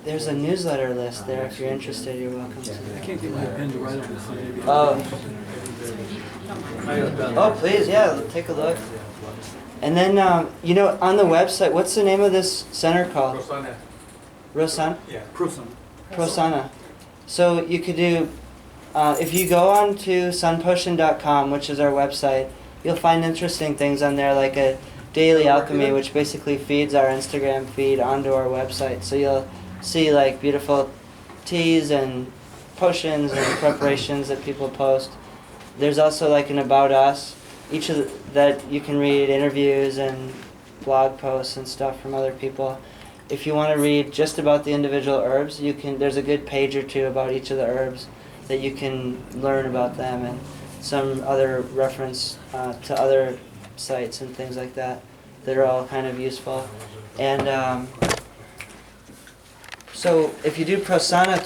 there's a newsletter list there, if you're interested, you're welcome I to. can't get my pen to write on this. So maybe Oh, please, yeah, take a look. And then, on the website, what's the name of this center called? Prosana. Rosan? Yeah. Prosana. Prosana. So you could do, if you go on to sunpotion.com, which is our website, you'll find interesting things on there, like a daily alchemy, which basically feeds our Instagram feed onto our website. So you'll see like beautiful teas and potions and preparations that people post. There's also like an About Us, that you can read interviews and blog posts and stuff from other people. If you want to read just about the individual herbs, there's a good page or two about each of the herbs. that you can learn about them, and some other reference to other sites and things like that that are all kind of useful. And so if you do Prosana